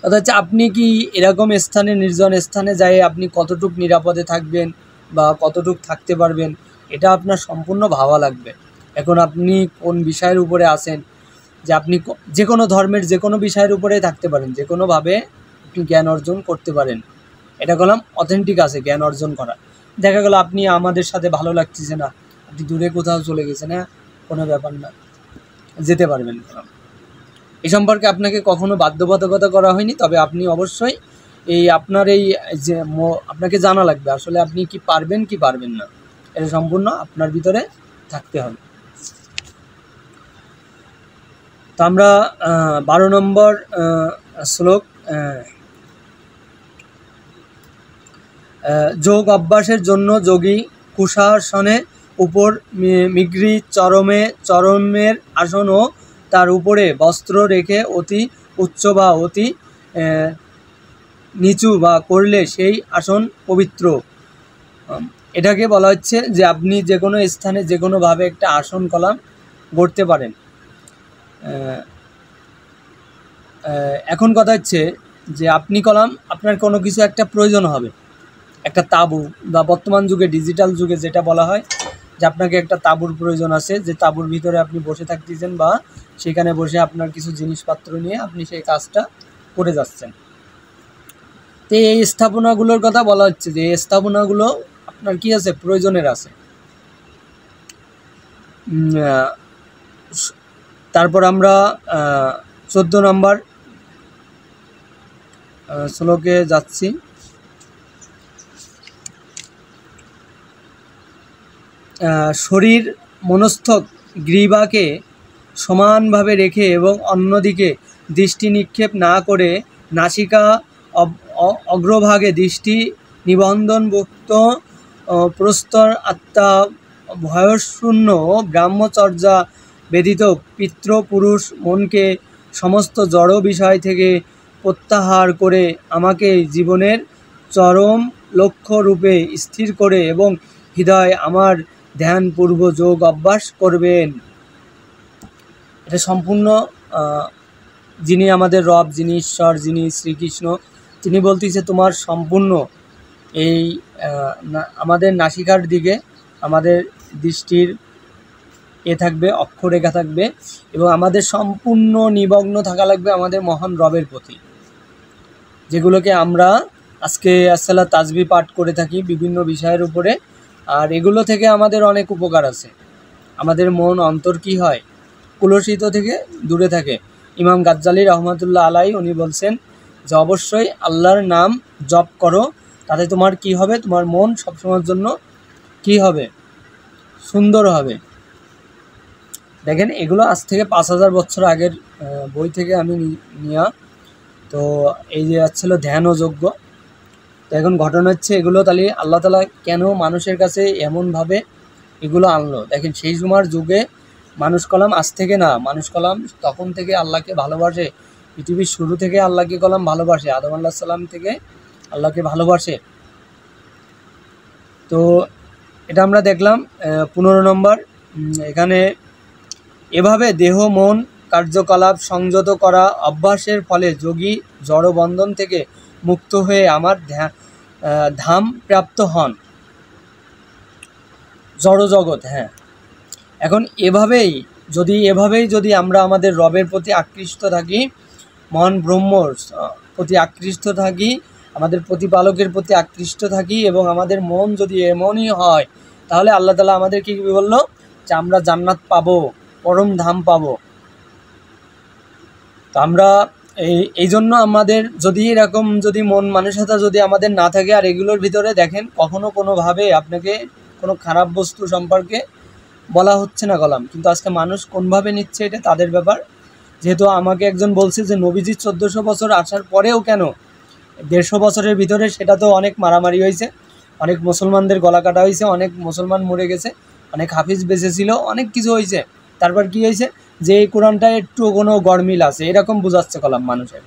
অর্থাৎ আপনি কি এরকম স্থানে, নির্জন স্থানে যায় আপনি কতটুক নিরাপদে থাকবেন বা কতটুক থাকতে পারবেন, এটা আপনার সম্পূর্ণ ভাবা লাগবে। এখন আপনি কোন বিষয়ের উপরে আছেন, যে আপনি যে কোনো ধর্মের যে কোনো বিষয়ের উপরেই থাকতে পারেন, যে কোনোভাবে আপনি জ্ঞান অর্জন করতে পারেন। এটা কলাম অথেন্টিক আছে জ্ঞান অর্জন করা। দেখা গেল আপনি আমাদের সাথে ভালো লাগতেছে না, আপনি দূরে কোথাও চলে গেছেন, হ্যাঁ, কোনো ব্যাপার না, যেতে পারবেন। এই সম্পর্কে আপনাকে কখনো বাধ্যবাধকতা করা হয়নি, তবে আপনি অবশ্যই আপনার এই যে আপনাকে জানা লাগবে আসলে আপনি কি পারবেন কি পারবেন না, এটা সম্পূর্ণ আপনার ভিতরে থাকতে হবে। তো আমরা 12 নম্বর শ্লোক, যোগ অভ্যাসের জন্য যোগী কুশাসনে উপর মিগ্রি চরমের আসন ও তার উপরে বস্ত্র রেখে অতি উচ্চ বা অতি নিচু বা করলে সেই আসন পবিত্র। এটাকে বলা হচ্ছে যে আপনি যে কোনো স্থানে যে কোনোভাবে একটা আসন কলাম গড়তে পারেন। এখন কথা হচ্ছে যে আপনি কলাম আপনার কোনো কিছু একটা প্রয়োজন হবে, একটা তাঁবু, বা বর্তমান যুগে ডিজিটাল যুগে যেটা বলা হয় যে আপনাকে একটা তাঁবুর প্রয়োজন আছে, যে তাঁবুর ভিতরে আপনি বসে থাকতেছেন বা সেখানে বসে আপনার কিছু জিনিসপত্র নিয়ে আপনি সেই কাজটা করে যাচ্ছেন। তো এই স্থাপনাগুলোর কথা বলা হচ্ছে যে এই স্থাপনাগুলো আপনার কি আছে, প্রয়োজনের আছে। তারপর আমরা 14 নম্বর শ্লোকে যাচ্ছি। শরীর মনস্থক গ্রীবাকে সমানভাবে রেখে এবং অন্যদিকে দৃষ্টি নিক্ষেপ না করে নাসিকা অগ্রভাগে দৃষ্টি নিবন্ধনভুক্ত প্রস্তর আত্মা ভয়শূন্য ব্রহ্মচর্যা ব্যতীত পিতৃপুরুষ মনকে সমস্ত জড় বিষয় থেকে প্রত্যাহার করে আমাকে জীবনের চরম লক্ষ্য রূপে স্থির করে এবং হৃদয় আমার ধ্যানপূর্ব যোগ অভ্যাস করবেন। এটা সম্পূর্ণ যিনি আমাদের রব, যিনি ঈশ্বর, যিনি শ্রীকৃষ্ণ, তিনি বলতেছে তোমার সম্পূর্ণ এই আমাদের নাসিকার দিকে আমাদের দৃষ্টির থাকবে, অক্ষরেখা থাকবে, এবং আমাদের সম্পূর্ণ নিমগ্ন থাকা লাগবে আমাদের মহান রবের প্রতি, যেগুলোকে আমরা আজকে আসসালাত তাসবিহ পাঠ করে থাকি বিভিন্ন বিষয়ের উপরে। আর এগুলো থেকে আমাদের অনেক উপকার আছে। আমাদের মন অন্তর কি হয়, কুলসিত থেকে দূরে থাকে। ইমাম গাজ্জালি রহমাতুল্লাহ আলাই উনি বলছেন যে অবশ্যই আল্লাহর নাম জপ করো, তাতে তোমার কি হবে, তোমার মন সবসময়ের জন্য কি হবে, সুন্দর হবে। দেখেন এগুলো আজ থেকে 5000 বছর আগের বই থেকে আমি নেওয়া। তো এই যে ছিল ধ্যান ও যজ্ঞ। তো এখন ঘটনা হচ্ছে এগুলো তাহলে আল্লাহ তাআলা কেন মানুষের কাছে এমনভাবে এগুলো আনলো। দেখেন সেই সময়ের যুগে মানুষ কলাম আজ থেকে না, মানুষ কলাম তখন থেকে আল্লাহকে ভালোবাসে। পৃথিবীর শুরু থেকে আল্লাহকে কলাম ভালোবাসে, আদম আলাইহিস সালাম থেকে আল্লাহকে ভালোবাসে। তো এটা আমরা দেখলাম। 15 নম্বর, এখানে এভাবে দেহ মন কার্যকলাপ সংযত করা অভ্যাসের ফলে যোগী জড়বন্ধন থেকে মুক্ত হয়ে আমার ধাম প্রাপ্ত হন, জড়জগৎ। হ্যাঁ, এখন এভাবেই যদি আমরা আমাদের রবের প্রতি আকৃষ্ট থাকি, মহান ব্রহ্মর প্রতি আকৃষ্ট থাকি, আমাদের প্রতিপালকের প্রতি আকৃষ্ট থাকি, এবং আমাদের মন যদি এমনই হয়, তাহলে আল্লাহ তাআলা আমাদেরকে কি বললো যে আমরা জান্নাত পাবো, পরম ধাম পাবো। তো আমরা এই জন্য আমাদের যদি এরকম যদি মন মানসিকতা যদি আমাদের না থাকে, আর এগুলোর ভিতরে দেখেন কখনো কোনোভাবে আপনাকে কোনো খারাপ বস্তু সম্পর্কে বলা হচ্ছে না কলাম, কিন্তু আজকে মানুষ কোনভাবে নিচ্ছে এটা তাদের ব্যাপার। যেহেতু আমাকে একজন বলছে যে নবীজি 1400 বছর আসার পরেও কেন 150 বছরের ভিতরে, সেটা তো অনেক মারামারি হয়েছে, অনেক মুসলমানদের গলা কাটা হয়েছে, অনেক মুসলমান মরে গেছে, অনেক হাফিজ বেঁচে ছিল, অনেক কিছু হয়েছে। তারপর কি হয়েছে যে এই কোরআনটা একটু কোনো গরমিল আছে এরকম বুঝাচ্ছে কলাম মানুষের।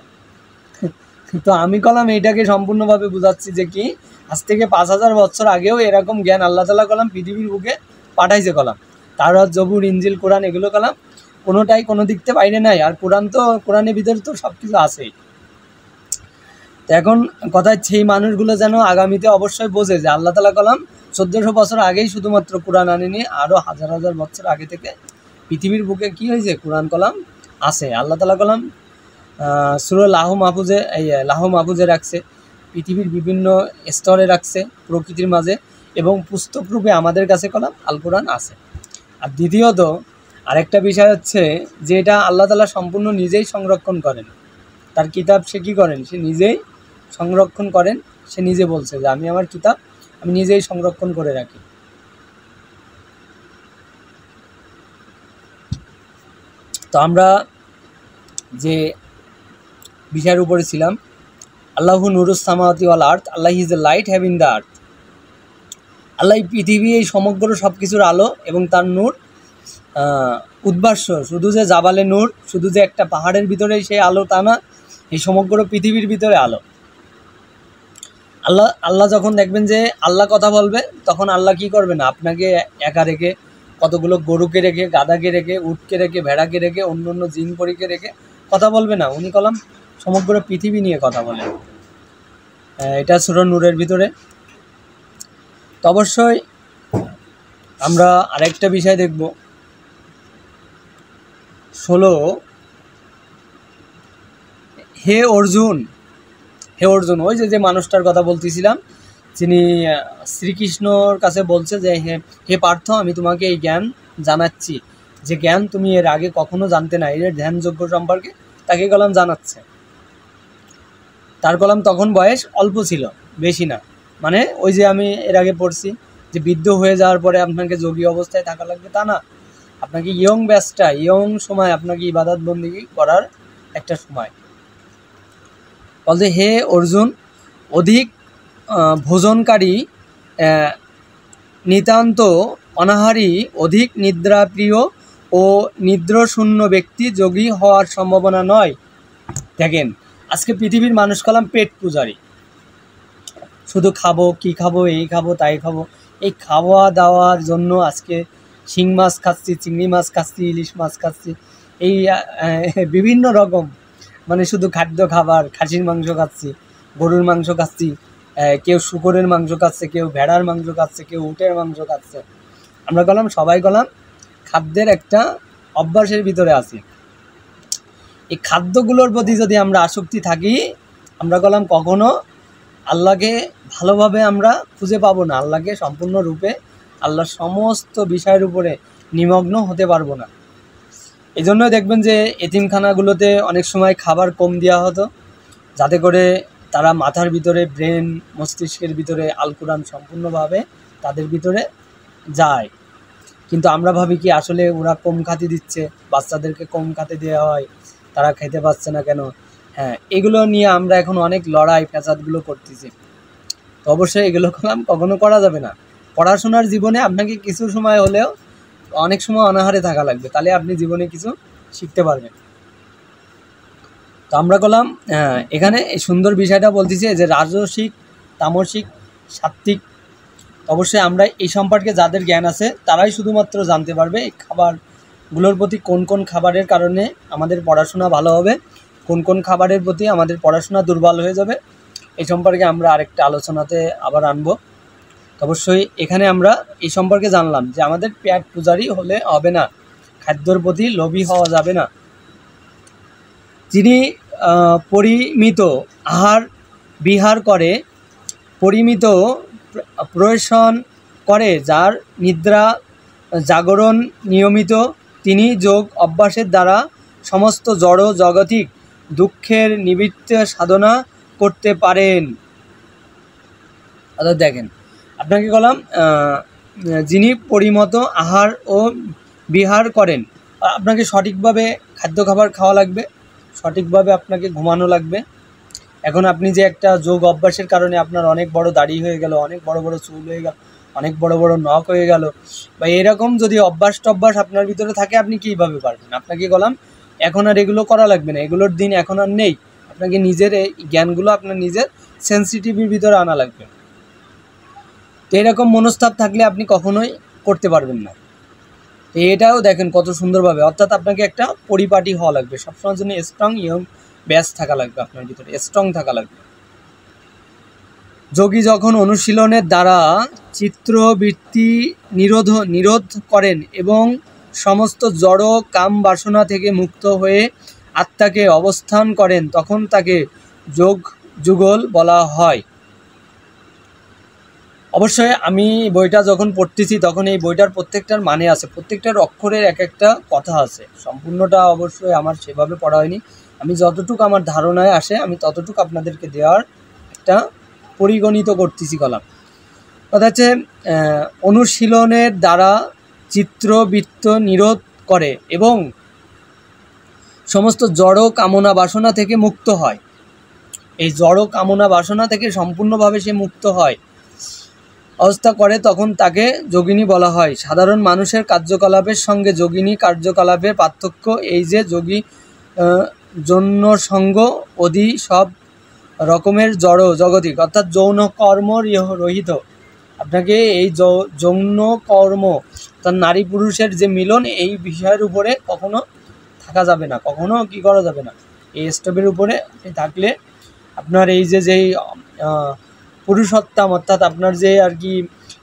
তো আমি কলাম এইটাকে সম্পূর্ণভাবে বুঝাচ্ছি যে কি আজ থেকে 5000 বছর আগেও এরকম জ্ঞান আল্লাহ তাআলা কলাম পৃথিবীর বুকে পাঠাইছে কলাম। তাওরাত, জবুর, ইনজিল, কোরআন এগুলো কলাম কোনোটাই কোনো দিক থেকে বাইরে নাই। আর কোরআনের ভিতরে তো সব কিছু আছেই। তো এখন কথা হচ্ছে এই মানুষগুলো যেন আগামীতে অবশ্যই বোঝে যে আল্লাহ তাআলা কলাম 1400 বছর আগেই শুধুমাত্র কোরআন আনেনি, আরও হাজার হাজার বছর আগে থেকে পৃথিবীর বুকে কি হয়েছে, কোরআন কলাম আছে। আল্লাহ তাআলা কলাম সূরা লাহ মাহফুজে রাখছে, পৃথিবীর বিভিন্ন স্তরে রাখছে, প্রকৃতির মাঝে, এবং পুস্তক রূপে আমাদের কাছে কলাম আল কোরআন আছে। আর দ্বিতীয়ত আরেকটা বিষয় হচ্ছে যে এটা আল্লাহ তাআলা সম্পূর্ণ নিজেই সংরক্ষণ করেন, তার কিতাব সে কী করেন, সে নিজেই সংরক্ষণ করেন। সে নিজে বলছে যে আমি আমার কিতাব আমি নিজেই সংরক্ষণ করে রাখি। তো আমরা যে বিষয়ের উপরে ছিলাম, আল্লাহু নূরুস সামাওয়াতি ওয়াল আরদ, Allah is a light having the earth. আল্লাহ পৃথিবী এই সমগ্র সব কিছুর আলো, এবং তার নূর উদ্ভাস্য, শুধু যে জাবালে নূর, শুধু যে একটা পাহাড়ের ভিতরেই সেই আলো তা না, এই সমগ্র পৃথিবীর ভিতরে আলো। আল্লাহ যখন দেখবেন যে আল্লাহ কথা বলবে, তখন আল্লাহ কি করবে না, আপনাকে একা রেখে, কতগুলো গরুকে রেখে, গাধাকে রেখে, উটকে রেখে, ভেড়াকে রেখে, অন্য অন্য জিন পরীকে রেখে কথা বলবে না। উনি কলাম সমগ্র পৃথিবী নিয়ে কথা বলেন। এটা সূরা নূরের ভিতরে। তো অবশ্যই আমরা আরেকটা বিষয় দেখব, 16, হে অর্জুন, ওই যে মানুষটার কথা বলতেছিলাম, যিনি শ্রীকৃষ্ণর কাছে বলছে যে হে পার্থ, আমি তোমাকে এই জ্ঞান জানাচ্ছি, যে জ্ঞান তুমি এর আগে কখনো জানতে না, এর ধ্যানযোগ্য সম্পর্কে তাকে কলাম জানাচ্ছে। তার কলাম তখন বয়স অল্প ছিল, বেশি না, মানে ওই যে আমি এর আগে পড়ছি যে বৃদ্ধ হয়ে যাওয়ার পরে আপনাকে যোগী অবস্থায় থাকা লাগবে তা না, আপনাকে ইয়ং সময় আপনাকে ইবাদত বন্দেগী করার একটা সময়। বলতে হে অর্জুন, অধিক ভোজনকারী, নিতান্ত অনাহারী, অধিক নিদ্রাপ্রিয় ও নিদ্রাশূন্য ব্যক্তি যোগী হওয়ার সম্ভাবনা নয়। দেখেন আজকে পৃথিবীর মানুষ কলাম পেট পূজারী, শুধু খাবো, কি খাবো, এই খাবো, তাই খাবো, এই খাওয়া দাওয়ার জন্য আজকে শিং মাছ খাচ্ছি, চিংড়ি মাছ খাচ্ছি, ইলিশ মাছ খাচ্ছি, এই বিভিন্ন রকম মানে শুধু খাদ্য খাবার, খাসির মাংস খাচ্ছি, গরুর মাংস খাচ্ছি, কেউ শূকরের মাংস খাচ্ছে, কেউ ভেড়ার মাংস খাচ্ছে, কেউ উটের মাংস খাচ্ছে। আমরা গেলাম সবাই গেলাম খাদ্যের একটা অভ্যাসের ভিতরে আছি। এই খাদ্যগুলোর প্রতি যদি আমরা আসক্তি থাকি, আমরা গেলাম কখনো আল্লাহকে ভালোভাবে আমরা খুঁজে পাবো না, আল্লাহকে সম্পূর্ণরূপে আল্লাহর সমস্ত বিষয়ের উপরে নিমগ্ন হতে পারবো না। এই জন্যই দেখবেন যে এতিমখানাগুলোতে অনেক সময় খাবার কম দেওয়া হতো, যাতে করে তারা মাথার ভিতরে, ব্রেন, মস্তিষ্কের ভিতরে আল কোরআন সম্পূর্ণভাবে তাদের ভিতরে যায়। কিন্তু আমরা ভাবি কি আসলে ওরা কম খাতি দিচ্ছে, বাচ্চাদেরকে কম খাতে দেওয়া হয়, তারা খেতে পাচ্ছে না কেন? হ্যাঁ, এগুলো নিয়ে আমরা এখন অনেক লড়াই ফ্যাসাদগুলো করতেছি। তো অবশ্যই এগুলো কখনো করা যাবে না। পড়াশোনার জীবনে আপনাকে কিছু সময় হলেও অনেক সময় অনাহারে থাকা লাগবে, তাহলে আপনি জীবনে কিছু শিখতে পারবেন। তো আমরা করলাম এখানে এই সুন্দর বিষয়টা বলতেছি যে রাজসিক, তামসিক, সাত্ত্বিক। অবশ্যই আমরা এই সম্পর্কে যাদের জ্ঞান আছে তারাই শুধুমাত্র জানতে পারবে এই খাবারগুলোর প্রতি কোন কোন খাবারের কারণে আমাদের পড়াশোনা ভালো হবে, কোন কোন খাবারের প্রতি আমাদের পড়াশোনা দুর্বল হয়ে যাবে। এই সম্পর্কে আমরা আরেকটা আলোচনাতে আবার আনবো। অবশ্যই এখানে আমরা এই সম্পর্কে জানলাম যে আমাদের পেট পূজারি হলে হবে না, খাদ্যর প্রতি লোভী হওয়া যাবে না। যিনি পরিমিত আহার বিহার করে, পরিমিত প্রয়োজন করে, যার নিদ্রা জাগরণ নিয়মিত, তিনি যোগ অভ্যাসের দ্বারা সমস্ত জড় জগতিক দুঃখের নিবৃত্তি সাধনা করতে পারেন। অর্থাৎ দেখেন, আপনাকে বললাম যিনি পরিমিত আহার ও বিহার করেন, আপনাকে সঠিকভাবে খাদ্য খাবার খাওয়া লাগবে, সঠিকভাবে আপনাকে ঘুমানো লাগবে। এখন আপনি যে একটা যোগ অভ্যাসের কারণে আপনার অনেক বড় দাড়ি হয়ে গেল, অনেক বড় বড় চুল হয়ে গেল, অনেক বড় বড় নখ হয়ে গেল, বা এরকম যদি অভ্যাস টভ্যাস আপনার ভিতরে থাকে, আপনি কীভাবে পারবেন? আপনাকে বললাম এখন আর এগুলো করা লাগবে না, এগুলোর দিন এখন আর নেই। আপনাকে নিজের এই জ্ঞানগুলো আপনার নিজের সেন্সিটিভির ভিতরে আনা লাগবে। তো এরকম মনস্তাপ থাকলে আপনি কখনোই করতে পারবেন না। তো এটাও দেখেন কত সুন্দরভাবে, অর্থাৎ আপনাকে একটা পরিপাটি হওয়া লাগবে, সবসময়ের জন্য স্ট্রং ইয়ং ব্যাস থাকা লাগবে, আপনার ভিতরে স্ট্রং থাকা লাগবে। যোগী যখন অনুশীলনের দ্বারা চিত্তবৃত্তি নিরোধ করেন এবং সমস্ত জড় কাম বাসনা থেকে মুক্ত হয়ে আত্মাকে অবস্থান করেন, তখন তাকে যুগল বলা হয়। অবশ্যই আমি বইটা যখন পড়তেছি তখন এই বইটার প্রত্যেকটার মানে আছে, প্রত্যেকটার অক্ষরের এক একটা কথা আছে। সম্পূর্ণটা অবশ্যই আমার সেভাবে পড়া হয়নি, আমি যতটুকু আমার ধারণায় আসে আমি ততটুকু আপনাদেরকে দেওয়ার একটা পরিগণিত করতেছি কলাম। কথা হচ্ছে অনুশীলনের দ্বারা চিত্তবৃত্তি নিরোধ করে এবং সমস্ত জড় কামনা বাসনা থেকে মুক্ত হয়। এই জড় কামনা বাসনা থেকে সম্পূর্ণভাবে সে মুক্ত হয় অবস্থা করে, তখন তাকে যোগিনী বলা হয়। সাধারণ মানুষের কার্যকলাপের সঙ্গে যোগিনী কার্যকলাপের পার্থক্য এই যে যোগী যৌন সঙ্গ অধি সব রকমের জড় জগতিক অর্থাৎ যৌন কর্ম রহিত। আপনাকে এই যৌন কর্ম তার নারী পুরুষের যে মিলন, এই বিষয়ের উপরে কখনো থাকা যাবে না, কখনো কি করা যাবে না। এই স্টেপের উপরে থাকলে আপনার এই যেই পুরুষোত্তম অর্থাৎ আপনার যে আর কি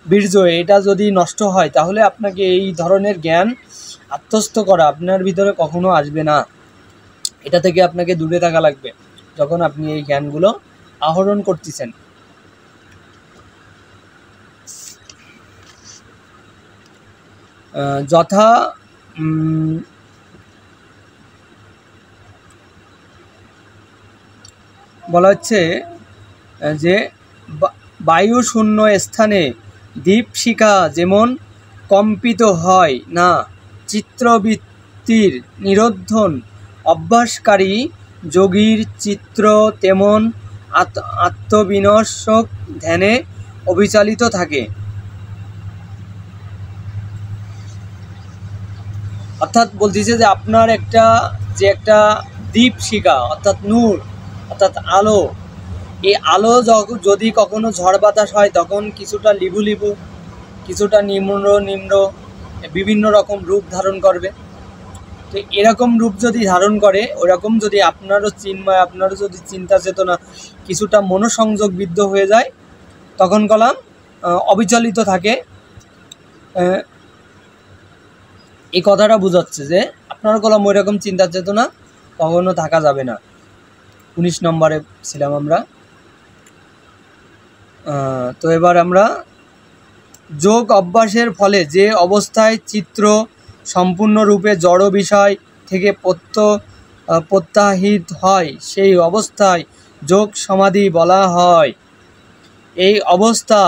বীর্য, এটা যদি নষ্ট হয় তাহলে আপনাকে এই ধরনের জ্ঞান আত্মস্থ করা আপনার ভিতরে কখনো আসবে না। এটা থেকে আপনাকে দূরে থাকা লাগবে যখন আপনি এই জ্ঞানগুলো আহরণ করতেছেন। যথা বলা হচ্ছে যে বায়ু শূন্য স্থানে দীপশিখা যেমন কম্পিত হয় না, চিত্তবৃত্তির নিরোধন অভ্যাসকারী যোগীর চিত্র তেমন আত্মবিনশ্বক ধ্যানে অবিচলিত থাকে। অর্থাৎ বলতেছে যে আপনার একটা দীপশিখা অর্থাৎ নূর অর্থাৎ আলো, এই আলো যদি কখনো ঝড় বাতাস হয় তখন কিছুটা লিবু লিবু, কিছুটা নিম্ন বিভিন্ন রকম রূপ ধারণ করবে। তো এরকম রূপ যদি ধারণ করে, ওরকম যদি আপনারও চিন্ময়, আপনারও যদি চিন্তা চেতনা কিছুটা মনোসংযোগ বিদ্ধ হয়ে যায়, তখন কলাম অবিচলিত থাকে। এই কথাটা বোঝাচ্ছে যে আপনার কলম ওই রকম চিন্তা চেতনা কখনো থাকা যাবে না। 19 নম্বরে ছিলাম আমরা। তো এবার আমরা যোগ অভ্যাসের ফলে যে অবস্থায় চিত্র সম্পূর্ণরূপে জড় বিষয় থেকে প্রত্যাহিত হয় সেই অবস্থায় যোগ সমাধি বলা হয়। এই অবস্থা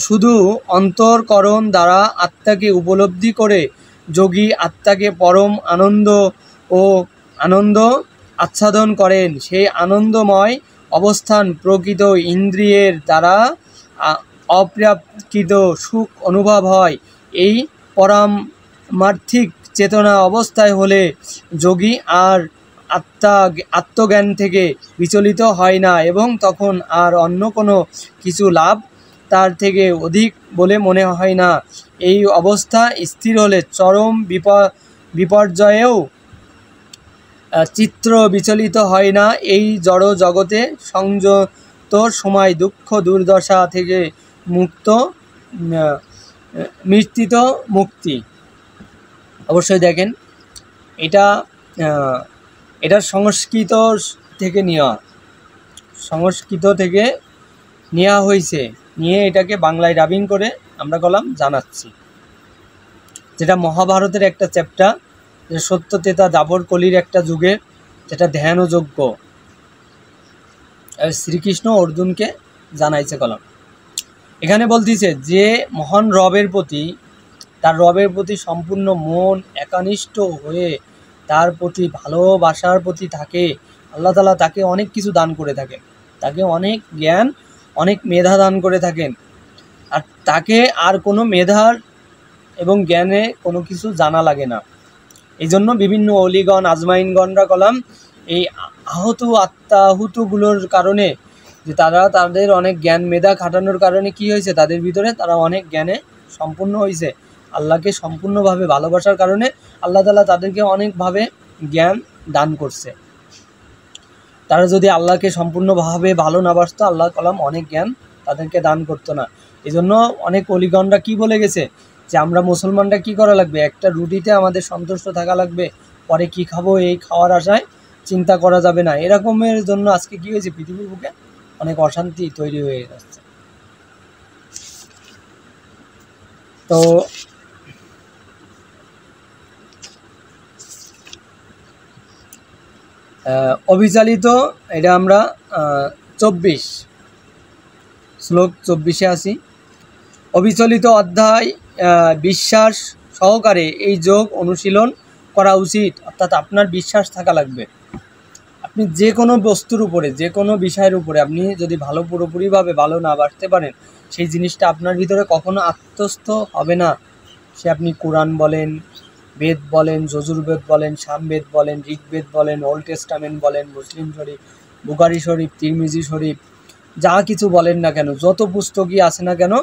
শুধু অন্তরকরণ দ্বারা আত্মাকে উপলব্ধি করে যোগী আত্মাকে পরম আনন্দ আচ্ছাদন করেন। সেই আনন্দময় অবস্থান প্রকৃত ইন্দ্রিয়ের দ্বারা অপ্রাকৃত সুখ অনুভব হয়। এই পারমার্থিক চেতনা অবস্থায় হলে যোগী আর আত্মজ্ঞান থেকে বিচলিত হয় না এবং তখন আর অন্য কোনো কিছু লাভ তার থেকে অধিক বলে মনে হয় না। এই অবস্থা স্থির হলে চরম বিপর্যয়েও চিত্র বিচলিত হয় না। এই জড় জগতে সংযত সময় দুঃখ দুর্দশা থেকে মুক্তি। অবশ্যই দেখেন এটা সংস্কৃত থেকে নেওয়া হয়েছে, নিয়ে এটাকে বাংলায় ডাবিং করে আমরা কলাম জানাচ্ছি। যেটা মহাভারতের একটা চ্যাপ্টার, যে সত্য তেতা দাবর কলির একটা যুগে যেটা ধ্যান ও যজ্ঞ শ্রীকৃষ্ণ অর্জুনকে জানাইছে কলম। এখানে বলতেছে যে মহান তার রবের প্রতি সম্পূর্ণ মন একানিষ্ঠ হয়ে তার প্রতি ভালোবাসার প্রতি থাকে, আল্লাহ তাআলা তাকে অনেক কিছু দান করে থাকেন, তাকে অনেক জ্ঞান অনেক মেধা দান করে থাকেন, আর তাকে আর কোনো মেধার এবং জ্ঞানে কোনো কিছু জানা লাগে না। এই জন্য বিভিন্ন অলিগণ আজমাইনগণরা কলাম এই আহুতগুলোর কারণে, যে তারা তাদের অনেক জ্ঞান মেধা খাটানোর কারণে কি হয়েছে, তাদের ভিতরে তারা অনেক জ্ঞানে সম্পূর্ণ হয়েছে। আল্লাহকে সম্পূর্ণভাবে ভালোবাসার কারণে আল্লাহ তাআলা তাদেরকে অনেকভাবে জ্ঞান দান করছে। তারা যদি আল্লাহকে সম্পূর্ণভাবে ভালো না বাসতো, আল্লাহ কলাম অনেক জ্ঞান তাদেরকে দান করতো না। এই জন্য অনেক অলিগণরা কি বলে গেছে, যে আমরা মুসলমানরা কি করা লাগবে, একটা রুটিতে আমাদের সন্তুষ্ট থাকা লাগবে, পরে কি খাবো এই খাওয়ার আশায় চিন্তা করা যাবে না। এরকমের জন্য আজকে কি হয়েছে, পৃথিবীর বুকে অনেক অশান্তি তৈরি হয়ে যাচ্ছে। তো অবিচালিত, এটা আমরা 24 শ্লোক 24-এ আসি। অবিচলিত অধ্যায় বিশ্বাস সহকারে এই যোগ অনুশীলন করা উচিত। অর্থাৎ আপনার বিশ্বাস থাকা লাগবে। আপনি যে কোনো বস্তুর উপরে, যে কোনো বিষয়ের উপরে আপনি যদি পুরোপুরিভাবে ভালো না বাসতে পারেন, সেই জিনিসটা আপনার ভিতরে কখনো আত্মস্থ হবে না। সে আপনি কোরআন বলেন, বেদ বলেন, যজুর্বেদ বলেন, সামবেদ বলেন, ঋগ্বেদ বলেন, ওল্ড টেস্টামেন্ট বলেন, মুসলিম শরীফ, বুখারী শরীফ, তিরমিজি শরীফ, যা কিছু বলেন না কেন, যত পুস্তকই আছে না কেন,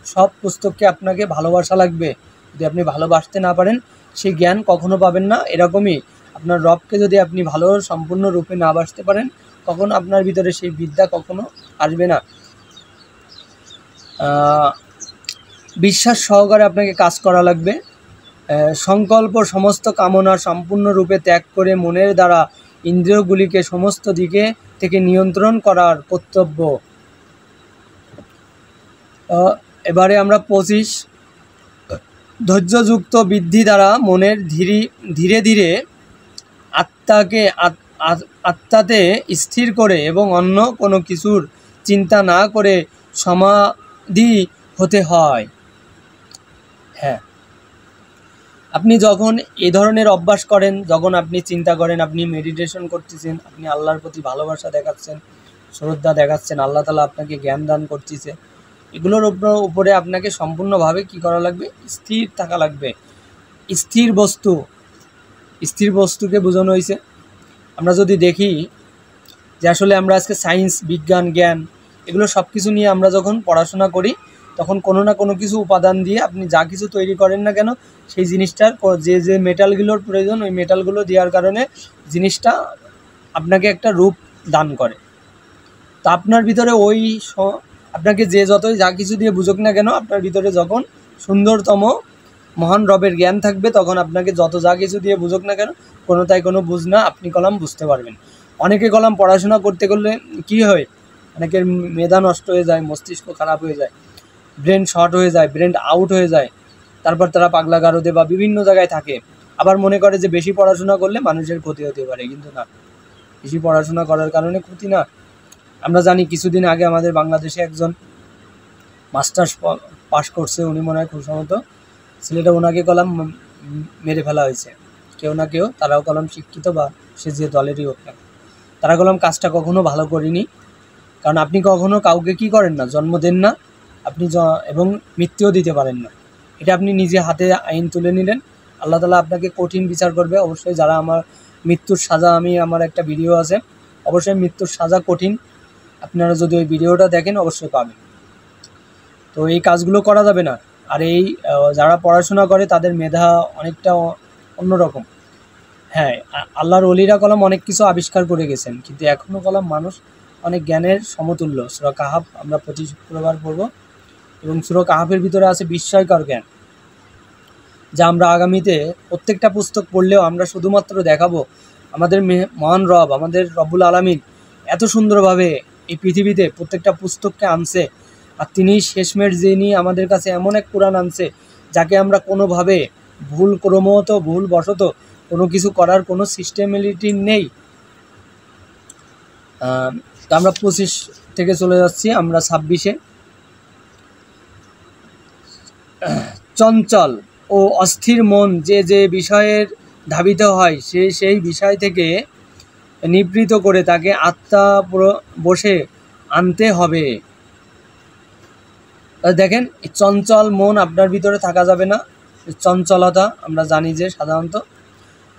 সব পুস্তককে আপনাকে ভালোবাসা লাগবে। যদি আপনি ভালোবাসতে না পারেন, সেই জ্ঞান কখনো পাবেন না। এরকমই আপনার রবকে যদি আপনি সম্পূর্ণরূপে না বাসতে পারেন, কখনো আপনার ভিতরে সেই বিদ্যা কখনো আসবে না। বিশ্বাস সহকারে আপনাকে কাজ করা লাগবে। সংকল্প সমস্ত কামনা সম্পূর্ণরূপে ত্যাগ করে মনের দ্বারা ইন্দ্রিয়গুলিকে সমস্ত দিকে থেকে নিয়ন্ত্রণ করার কর্তব্য। এবারে আমরা 25 ধৈর্যযুক্ত বৃদ্ধি দ্বারা মনের ধীরে ধীরে আত্মাতে স্থির করে এবং অন্য কোনো কিছুর চিন্তা না করে সমাধি হতে হয়। হ্যাঁ, আপনি যখন এই ধরনের অভ্যাস করেন, যখন আপনি চিন্তা করেন, আপনি মেডিটেশন করতেছেন, আপনি আল্লাহর প্রতি ভালোবাসা দেখাচ্ছেন, শ্রদ্ধা দেখাচ্ছেন, আল্লাহ তাআলা আপনাকে জ্ঞান দান করতেছে, এগুলোর উপরে আপনাকে সম্পূর্ণভাবে কি করা লাগবে, স্থির থাকা লাগবে। স্থির বস্তুকে বোঝানো হয়েছে। আমরা যদি দেখি যে আসলে আমরা আজকে সায়েন্স, বিজ্ঞান, জ্ঞান, এগুলো সব কিছু নিয়ে আমরা যখন পড়াশোনা করি, তখন কোনো না কোনো কিছু উপাদান দিয়ে আপনি যা কিছু তৈরি করেন না কেন, সেই জিনিসটার যে মেটালগুলোর প্রয়োজন, ওই মেটালগুলো দেওয়ার কারণে জিনিসটা আপনাকে একটা রূপ দান করে। তো আপনার ভিতরে আপনাকে যে যতই যা কিছু দিয়ে বুঝুক না কেন, আপনার ভিতরে যখন সুন্দরতম মহান রবের জ্ঞান থাকবে, তখন আপনাকে যত যা কিছু দিয়ে বুঝুক না কেন, কোনোটাই কোনো বুঝ না, আপনি কলাম বুঝতে পারবেন। অনেকে কলাম পড়াশোনা করতে করলে কী হয়, অনেকের মেধা নষ্ট হয়ে যায়, মস্তিষ্ক খারাপ হয়ে যায়, ব্রেন শর্ট হয়ে যায়, ব্রেন আউট হয়ে যায়, তারপর তারা পাগলা গারদে বা বিভিন্ন জায়গায় থাকে। আবার মনে করে যে বেশি পড়াশোনা করলে মানুষের ক্ষতি হতে পারে, কিন্তু না, বেশি পড়াশোনা করার কারণে ক্ষতি না। আমরা জানি কিছুদিন আগে আমাদের বাংলাদেশে একজন মাস্টার্স পাস করছে, উনি মনে হয় খুব সম্ভবত ছেলেটা, ওনাকে কলাম মেরে ফেলা হয়েছে। কেউ না কেউ, তারাও কলাম শিক্ষিত বা সে যে দলেরই হোক না, তারা কলাম কাজটা কখনো ভালো করেনি। কারণ আপনি কখনো কাউকে কি করেন না, জন্ম দেন না, আপনি এবং মৃত্যুও দিতে পারেন না। এটা আপনি নিজে হাতে আইন তুলে নিলেন, আল্লাহ তাআলা আপনাকে কঠিন বিচার করবে। অবশ্যই যারা আমার মৃত্যুর সাজা, আমার একটা ভিডিও আছে, অবশ্যই মৃত্যুর সাজা কঠিন, আপনারা যদি ওই ভিডিওটা দেখেন অবশ্যই পাবেন। তো এই কাজগুলো করা যাবে না। আর এই যারা পড়াশোনা করে তাদের মেধা অনেকটা অন্যরকম। হ্যাঁ, আল্লাহর ওলিরা কলম অনেক কিছু আবিষ্কার করে গেছেন, কিন্তু এখনও কলম মানুষ অনেক জ্ঞানের সমতুল্য। সূরা কাহাফ আমরা প্রতি শুক্রবার পড়ব, এবং সূরা কাহাফের ভিতরে আছে বিস্ময়কর জ্ঞান, যা আমরা আগামীতে প্রত্যেকটা পুস্তক পড়লেও আমরা শুধুমাত্র দেখাবো আমাদের মহান রব, আমাদের রব্বুল আলামিন এত সুন্দরভাবে এই পৃথিবীতে প্রত্যেকটা পুস্তককে আনছে। আর তিনি শেষমেশ যিনি আমাদের কাছে এমন এক কোরআন আনছে, যাকে আমরা কোনোভাবে ভুলবশত কোনো কিছু করার কোনো সিস্টেমেলিটি নেই। তো আমরা 25 থেকে চলে যাচ্ছি, আমরা 26-এ। চঞ্চল ও অস্থির মন যে বিষয়ের ধাবিত হয়, সেই বিষয় থেকে নিবৃত করে তাকে আত্মা বসে আনতে হবে। দেখেন, চঞ্চল মন আপনার ভিতরে থাকা যাবে না। চঞ্চলতা আমরা জানি যে সাধারণত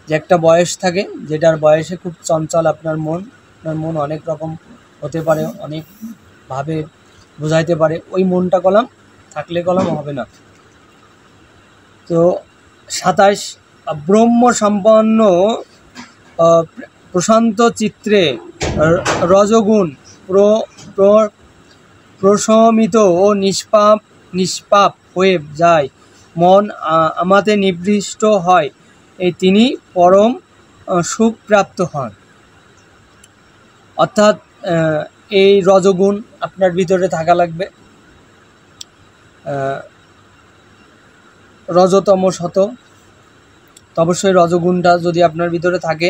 যে একটা বয়স থাকে, যেটার বয়সে খুব চঞ্চল আপনার মন অনেক রকম হতে পারে, অনেকভাবে বোঝাইতে পারে, ওই মনটা কলম থাকলে কলম হবে না। তো 27, ব্রহ্ম সম্পন্ন প্রশান্ত চিত্রে রজগুণ প্রশমিত ও নিষ্পাপ হয়ে যায়, মন আমাতে নিবৃষ্ট হয়, তিনি পরম সুখপ্রাপ্ত হন। অর্থাৎ এই রজগুণ আপনার ভিতরে থাকা লাগবে, রজতম শত। তো অবশ্যই রজগুণটা যদি আপনার ভিতরে থাকে,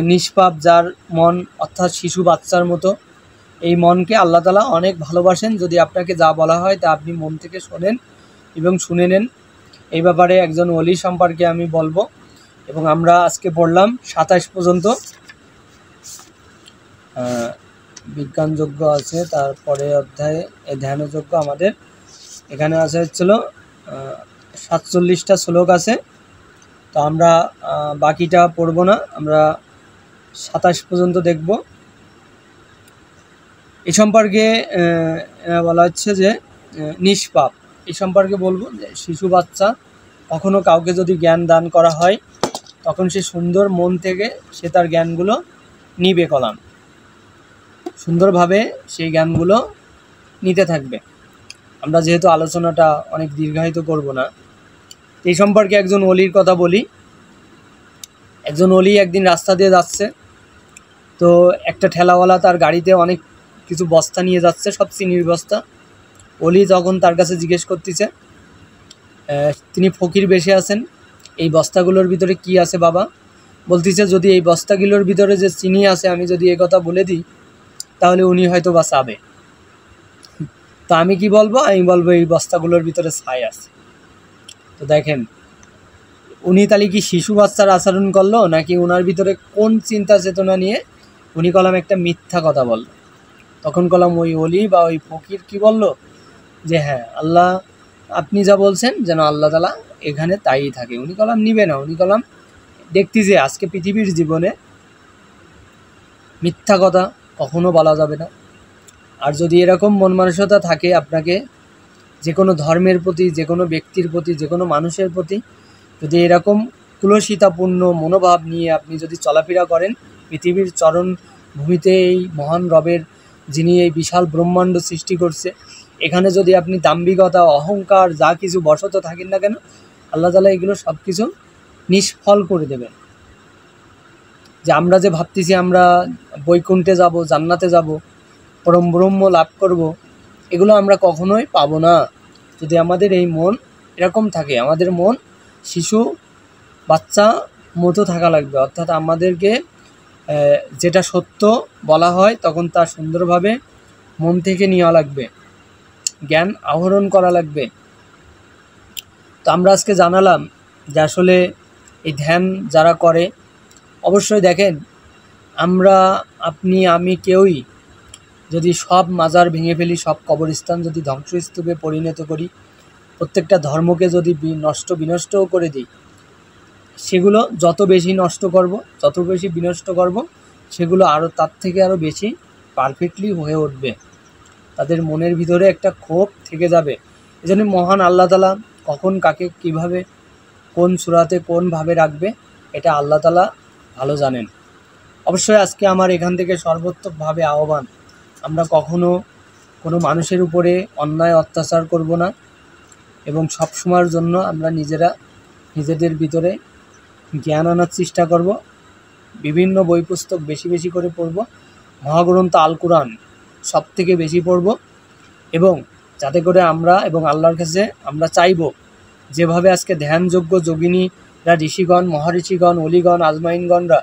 নিষ্পাপ যার মন, অর্থাৎ শিশু বাচ্চার মতো, এই মনকে আল্লাহ তাআলা অনেক ভালোবাসেন। যদি আপনাকে যা বলা হয় তা আপনি মন থেকে শোনেন এবং শুনে নেন। এই ব্যাপারে একজন ওলি সম্পর্কে আমি বলবো, এবং আমরা আজকে পড়লাম 27 পর্যন্ত। বিজ্ঞানযোগ্য আছে, তারপরে অধ্যায়ে ধ্যানযোগ্য আমাদের এখানে আছে হচ্ছিল 47টা শ্লোক আছে। তো আমরা বাকিটা পড়ব না, আমরা 27 পর্যন্ত দেখব। এই সম্পর্কে বলা হচ্ছে যে নিষ্পাপ, এই সম্পর্কে বলবো যে শিশু বাচ্চা কখনো কাউকে যদি জ্ঞান দান করা হয়, তখন সে সুন্দর মন থেকে সে তার জ্ঞানগুলো নিবে, কলাম সুন্দরভাবে সেই জ্ঞানগুলো নিতে থাকবে। আমরা যেহেতু আলোচনাটা অনেক দীর্ঘায়িত করব না, এই সম্পর্কে একজন ওলির কথা বলি। একজন ওলি একদিন রাস্তা দিয়ে যাচ্ছে, তো একটা ঠেলাওয়ালা তার গাড়িতে অনেক কিছু বস্তা নিয়ে যাচ্ছে, সব চিনির বস্তা। ওলি তখন তার কাছে জিজ্ঞেস করতেছে, তিনি ফকির বেশে আছেন, এই বস্তাগুলোর ভিতরে কি আছে বাবা? বলতেছে, যদি এই বস্তাগুলোর ভিতরে যে চিনি আছে আমি যদি এই কথা বলে দিই, তাহলে উনি হয়তো বা চাবে। তো আমি কি বলবো? আমি বলবো এই বস্তাগুলোর ভিতরে ছাই আছে। তো দেখেন, উনি তাহলে কি শিশু বাচ্চার আচরণ করলো, নাকি ওনার ভিতরে কোন চিন্তা চেতনা নিয়ে উনি কলাম একটা মিথ্যা কথা বলল? তখন কলাম ওই ওলি বা ওই ফকির কি বলল, যে হ্যাঁ আল্লাহ, আপনি যা বলছেন যেন আল্লাহ তাআলা এখানে তাই থাকে। উনি কলাম নিবে না, উনি কলাম দেখতে যে আজকে পৃথিবীর জীবনে মিথ্যা কথা কখনো বলা যাবে না। আর যদি এরকম মন মানসিকতা থাকে, আপনাকে যে কোনো ধর্মের প্রতি, যে কোনো ব্যক্তির প্রতি, যে কোনো মানুষের প্রতি যদি এরকম কুলসিতাপূর্ণ মনোভাব নিয়ে আপনি যদি চলাফেরা করেন, পৃথিবীর চরণ ভূমিতে এই মহান রবের যিনি এই বিশাল ব্রহ্মাণ্ড সৃষ্টি করছে, এখানে যদি আপনি দাম্ভিকতা, অহংকার যা কিছু বশত থাকেন না কেন, আল্লাহ তাআলা এগুলো সব কিছু নিষ্ফল করে দেবেন। যে আমরা যে ভাবতেছি আমরা বৈকুণ্ঠে যাব, জান্নাতে যাব, পরম ব্রহ্ম লাভ করব, এগুলো আমরা কখনোই পাবো না যদি আমাদের এই মন এরকম থাকে। আমাদের মন শিশু বাচ্চা মতো থাকা লাগবে, অর্থাৎ আমাদেরকে যেটা সত্য বলা হয় তখন তা সুন্দরভাবে মন থেকে নেওয়া লাগবে, জ্ঞান আহরণ করা লাগবে। তো আমরা আজকে জানালাম যে আসলে এই ধ্যান যারা করে, অবশ্যই দেখেন আমরা, আপনি, আমি কেউই যদি সব মাজার ভেঙে ফেলি, সব কবরস্থান যদি ধ্বংসস্তূপে পরিণত করি, প্রত্যেকটা ধর্মকে যদি বিনষ্টও করে দিই, সেগুলো যত বেশি নষ্ট করব, যত বেশি বিনষ্ট করব, সেগুলো আরও তার থেকে আরও বেশি পারফেক্টলি হয়ে উঠবে। তাদের মনের ভিতরে একটা ক্ষোভ থেকে যাবে। এই জন্য মহান আল্লাহ তাআলা কখন কাকে কিভাবে কোন সূরাতে কোনভাবে রাখবে, এটা আল্লাহ তাআলা ভালো জানেন। অবশ্যই আজকে আমার এখান থেকে সর্বোত্তমভাবে আহ্বান, আমরা কখনো কোনো মানুষের উপরে অন্যায় অত্যাচার করব না, এবং সব সময়ের জন্য আমরা নিজেদের ভিতরে জ্ঞান আনার চেষ্টা করব। বিভিন্ন বই পুস্তক বেশি বেশি করে পড়ব, মহাগ্রন্থ আল কোরআন সব থেকে বেশি পড়ব, এবং যাতে করে আমরা এবং আল্লাহর কাছে আমরা চাইব, যেভাবে আজকে ধ্যানযোগ্য যোগিনীরা, ঋষিগণ, মহাঋষিগণ, অলিগণ, আজমাইনগণরা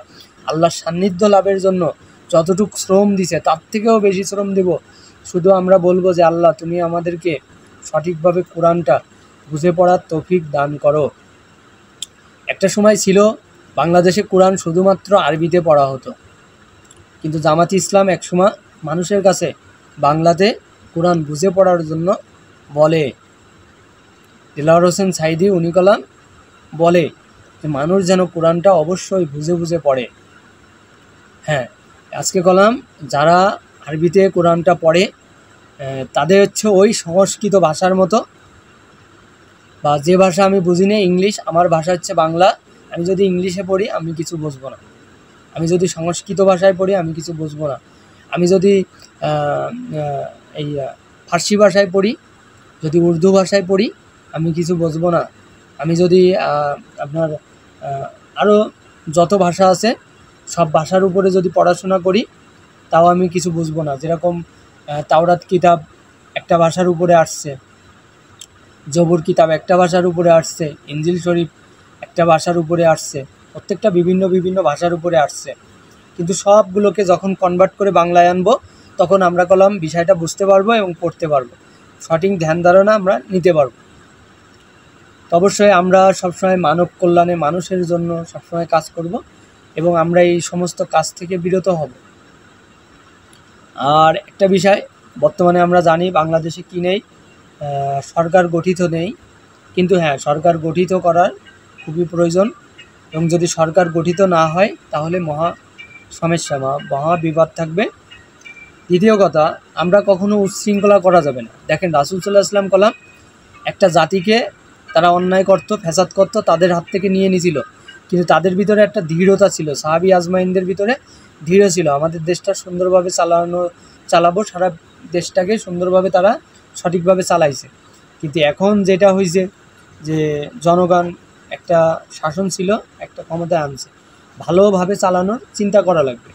আল্লাহর সান্নিধ্য লাভের জন্য যতটুকু শ্রম দিছে তার থেকেও বেশি শ্রম দেব। শুধু আমরা বলবো যে আল্লাহ তুমি আমাদেরকে সঠিকভাবে কোরআনটা বুঝে পড়ার তৌফিক দান করো। একটা সময় ছিল বাংলাদেশে কোরআন শুধুমাত্র আরবিতে পড়া হতো, কিন্তু জামাত ইসলাম একসময় মানুষের কাছে বাংলাতে কোরআন বুঝে পড়ার জন্য বলে। দেলাওয়ার হোসেন সাইদি উনি কলাম বলে যে মানুষ যেন কোরআনটা অবশ্যই বুঝে বুঝে পড়ে। হ্যাঁ, আজকে কলাম যারা আরবিতে কোরআনটা পড়ে তাদের হচ্ছে ওই সংস্কৃত ভাষার মতো, বা যে ভাষা আমি বুঝি না, ইংলিশ, আমার ভাষা হচ্ছে বাংলা, আমি যদি ইংলিশে পড়ি আমি কিছু বুঝবো না, আমি যদি সংস্কৃত ভাষায় পড়ি আমি কিছু বুঝবো না, আমি যদি এই ফার্সি ভাষায় পড়ি, যদি উর্দু ভাষায় পড়ি আমি কিছু বুঝবো না, আমি যদি আপনার আরও যত ভাষা আছে সব ভাষার উপরে যদি পড়াশোনা করি তাও আমি কিছু বুঝবো না। যেরকম তাওরাত কিতাব একটা ভাষার উপরে আসছে, জবুর কিতাব একটা ভাষার উপরে আসছে, ইনজিল শরীফ একটা ভাষার উপরে আসছে, প্রত্যেকটা বিভিন্ন বিভিন্ন ভাষার উপরে আসছে, কিন্তু সবগুলোকে যখন কনভার্ট করে বাংলায় আনবো তখন আমরা কলাম বিষয়টা বুঝতে পারবো এবং পড়তে পারবো, সঠিক ধ্যান ধারণা আমরা নিতে পারবো। তো অবশ্যই আমরা সবসময় মানব কল্যাণে, মানুষের জন্য সবসময় কাজ করব, এবং আমরা এই সমস্ত কাজ থেকে বিরত হব। আর একটা বিষয়, বর্তমানে আমরা জানি বাংলাদেশে কি নেই, সরকার গঠিত নেই, কিন্তু হ্যাঁ, সরকার গঠিত করার খুবই প্রয়োজন, এবং যদি সরকার গঠিত না হয় তাহলে মহা সমস্যা, মহা বিপদ থাকবে। দ্বিতীয় কথা, আমরা কখনো উচ্ছৃঙ্খলা করা যাবে না। দেখেন রাসূল সাল্লাল্লাহু আলাইহি ওয়াসাল্লাম কলাম একটা জাতিকে তারা অন্যায় করতো, ফ্যাসাদ করতো, তাদের হাত থেকে নিয়ে নিয়েছিল, কিন্তু তাদের ভিতরে একটা দৃঢ়তা ছিল, সাহাবী আজমাইনদের ভিতরে দৃঢ় ছিল, আমাদের দেশটা সুন্দরভাবে চালাবো, সারা দেশটাকে সুন্দরভাবে তারা সঠিকভাবে চালাইছে। কিন্তু এখন যেটা হয়েছে যে জনগণ একটা শাসন ছিল, একটা ক্ষমতায় আনছে, ভালোভাবে চালানোর চিন্তা করা লাগবে।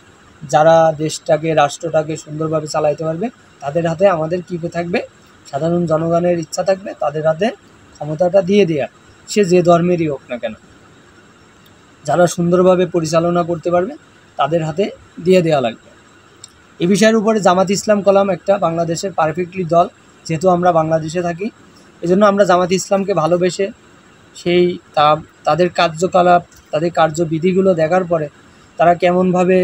যারা দেশটাকে, রাষ্ট্রটাকে সুন্দরভাবে চালাইতে পারবে তাদের হাতে আমাদের কী থাকবে, সাধারণ জনগণের ইচ্ছা থাকবে তাদের হাতে ক্ষমতাটা দিয়ে দেওয়া, সে যে ধর্মেরই হোক না কেন, যারা সুন্দরভাবে পরিচালনা করতে পারবে তাদের হাতে দিয়ে দেওয়া লাগবে। এই বিষয়ের উপরে জামাত ইসলাম কলাম একটা বাংলাদেশের পারফেক্টলি দল, যেহেতু আমরা বাংলাদেশে থাকি এজন্য আমরা জামাত ইসলামকে ভালোবেসে সেই তাদের কার্যকলাপ, তাদের কার্যবিধিগুলো দেখার পরে তারা কেমনভাবে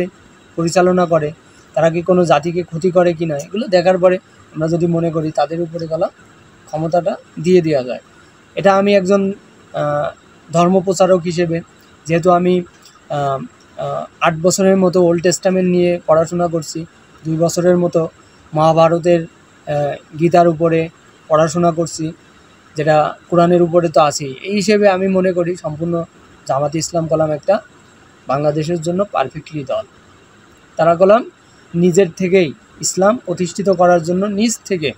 পরিচালনা করে, তারা কি কোনো জাতিকে ক্ষতি করে কি না, এগুলো দেখার পরে আমরা যদি মনে করি তাদের উপরে কলাম ক্ষমতাটা দিয়ে দেওয়া যায়। এটা আমি একজন ধর্মপ্রচারক হিসেবে, যেহেতু আমি 8 বছরের মতো ওল্ড টেস্টামেন্ট নিয়ে পড়াশোনা করছি, 2 বছরের মতো মহাভারতের গীতার উপরে পড়াশোনা করছি, যেটা কোরআনের উপরে তো আছেই, এই হিসেবে আমি মনে করি সম্পূর্ণ জামাত ইসলাম কলাম একটা বাংলাদেশের জন্য পারফেক্টলি দল। তারা কলাম নিজের থেকেই ইসলাম প্রতিষ্ঠিত করার জন্য নিজ থেকে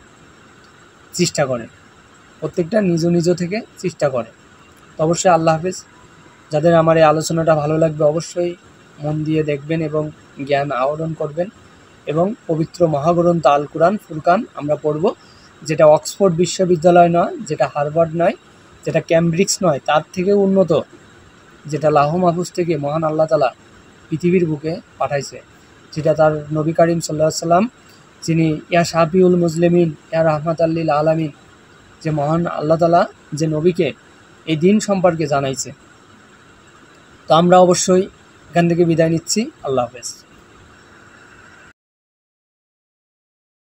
চেষ্টা করে, প্রত্যেকটা নিজ নিজ থেকে চেষ্টা করে। তো অবশ্যই আল্লাহ হাফেজ। যাদের আমার এই আলোচনাটা ভালো লাগবে অবশ্যই মন দিয়ে দেখবেন এবং জ্ঞান আহরণ করবেন। এবং পবিত্র মহাগ্রন্থ আল কুরআন ফুরকান আমরা পড়ব, যেটা অক্সফোর্ড বিশ্ববিদ্যালয় নয়, যেটা হার্ভার্ড নয়, যেটা ক্যামব্রিক্স নয়, তার থেকে উন্নত, যেটা লাহু মাহফুজ থেকে মহান আল্লাহ তাআলা পৃথিবীর বুকে পাঠাইছে, যেটা তার নবী করিম সাল্লাল্লাহু আলাইহি সাল্লাম, যিনি ইয়া শাফিউল মুসলিমিন ইয়া রাহমাতাল লিল আলামিন, যে মহান আল্লাহ তাআলা যে নবীকে এই দিন সম্পর্কে জানাইছে। তো আমরা অবশ্যই এখান থেকে বিদায় নিচ্ছি। আল্লাহ হাফেজ।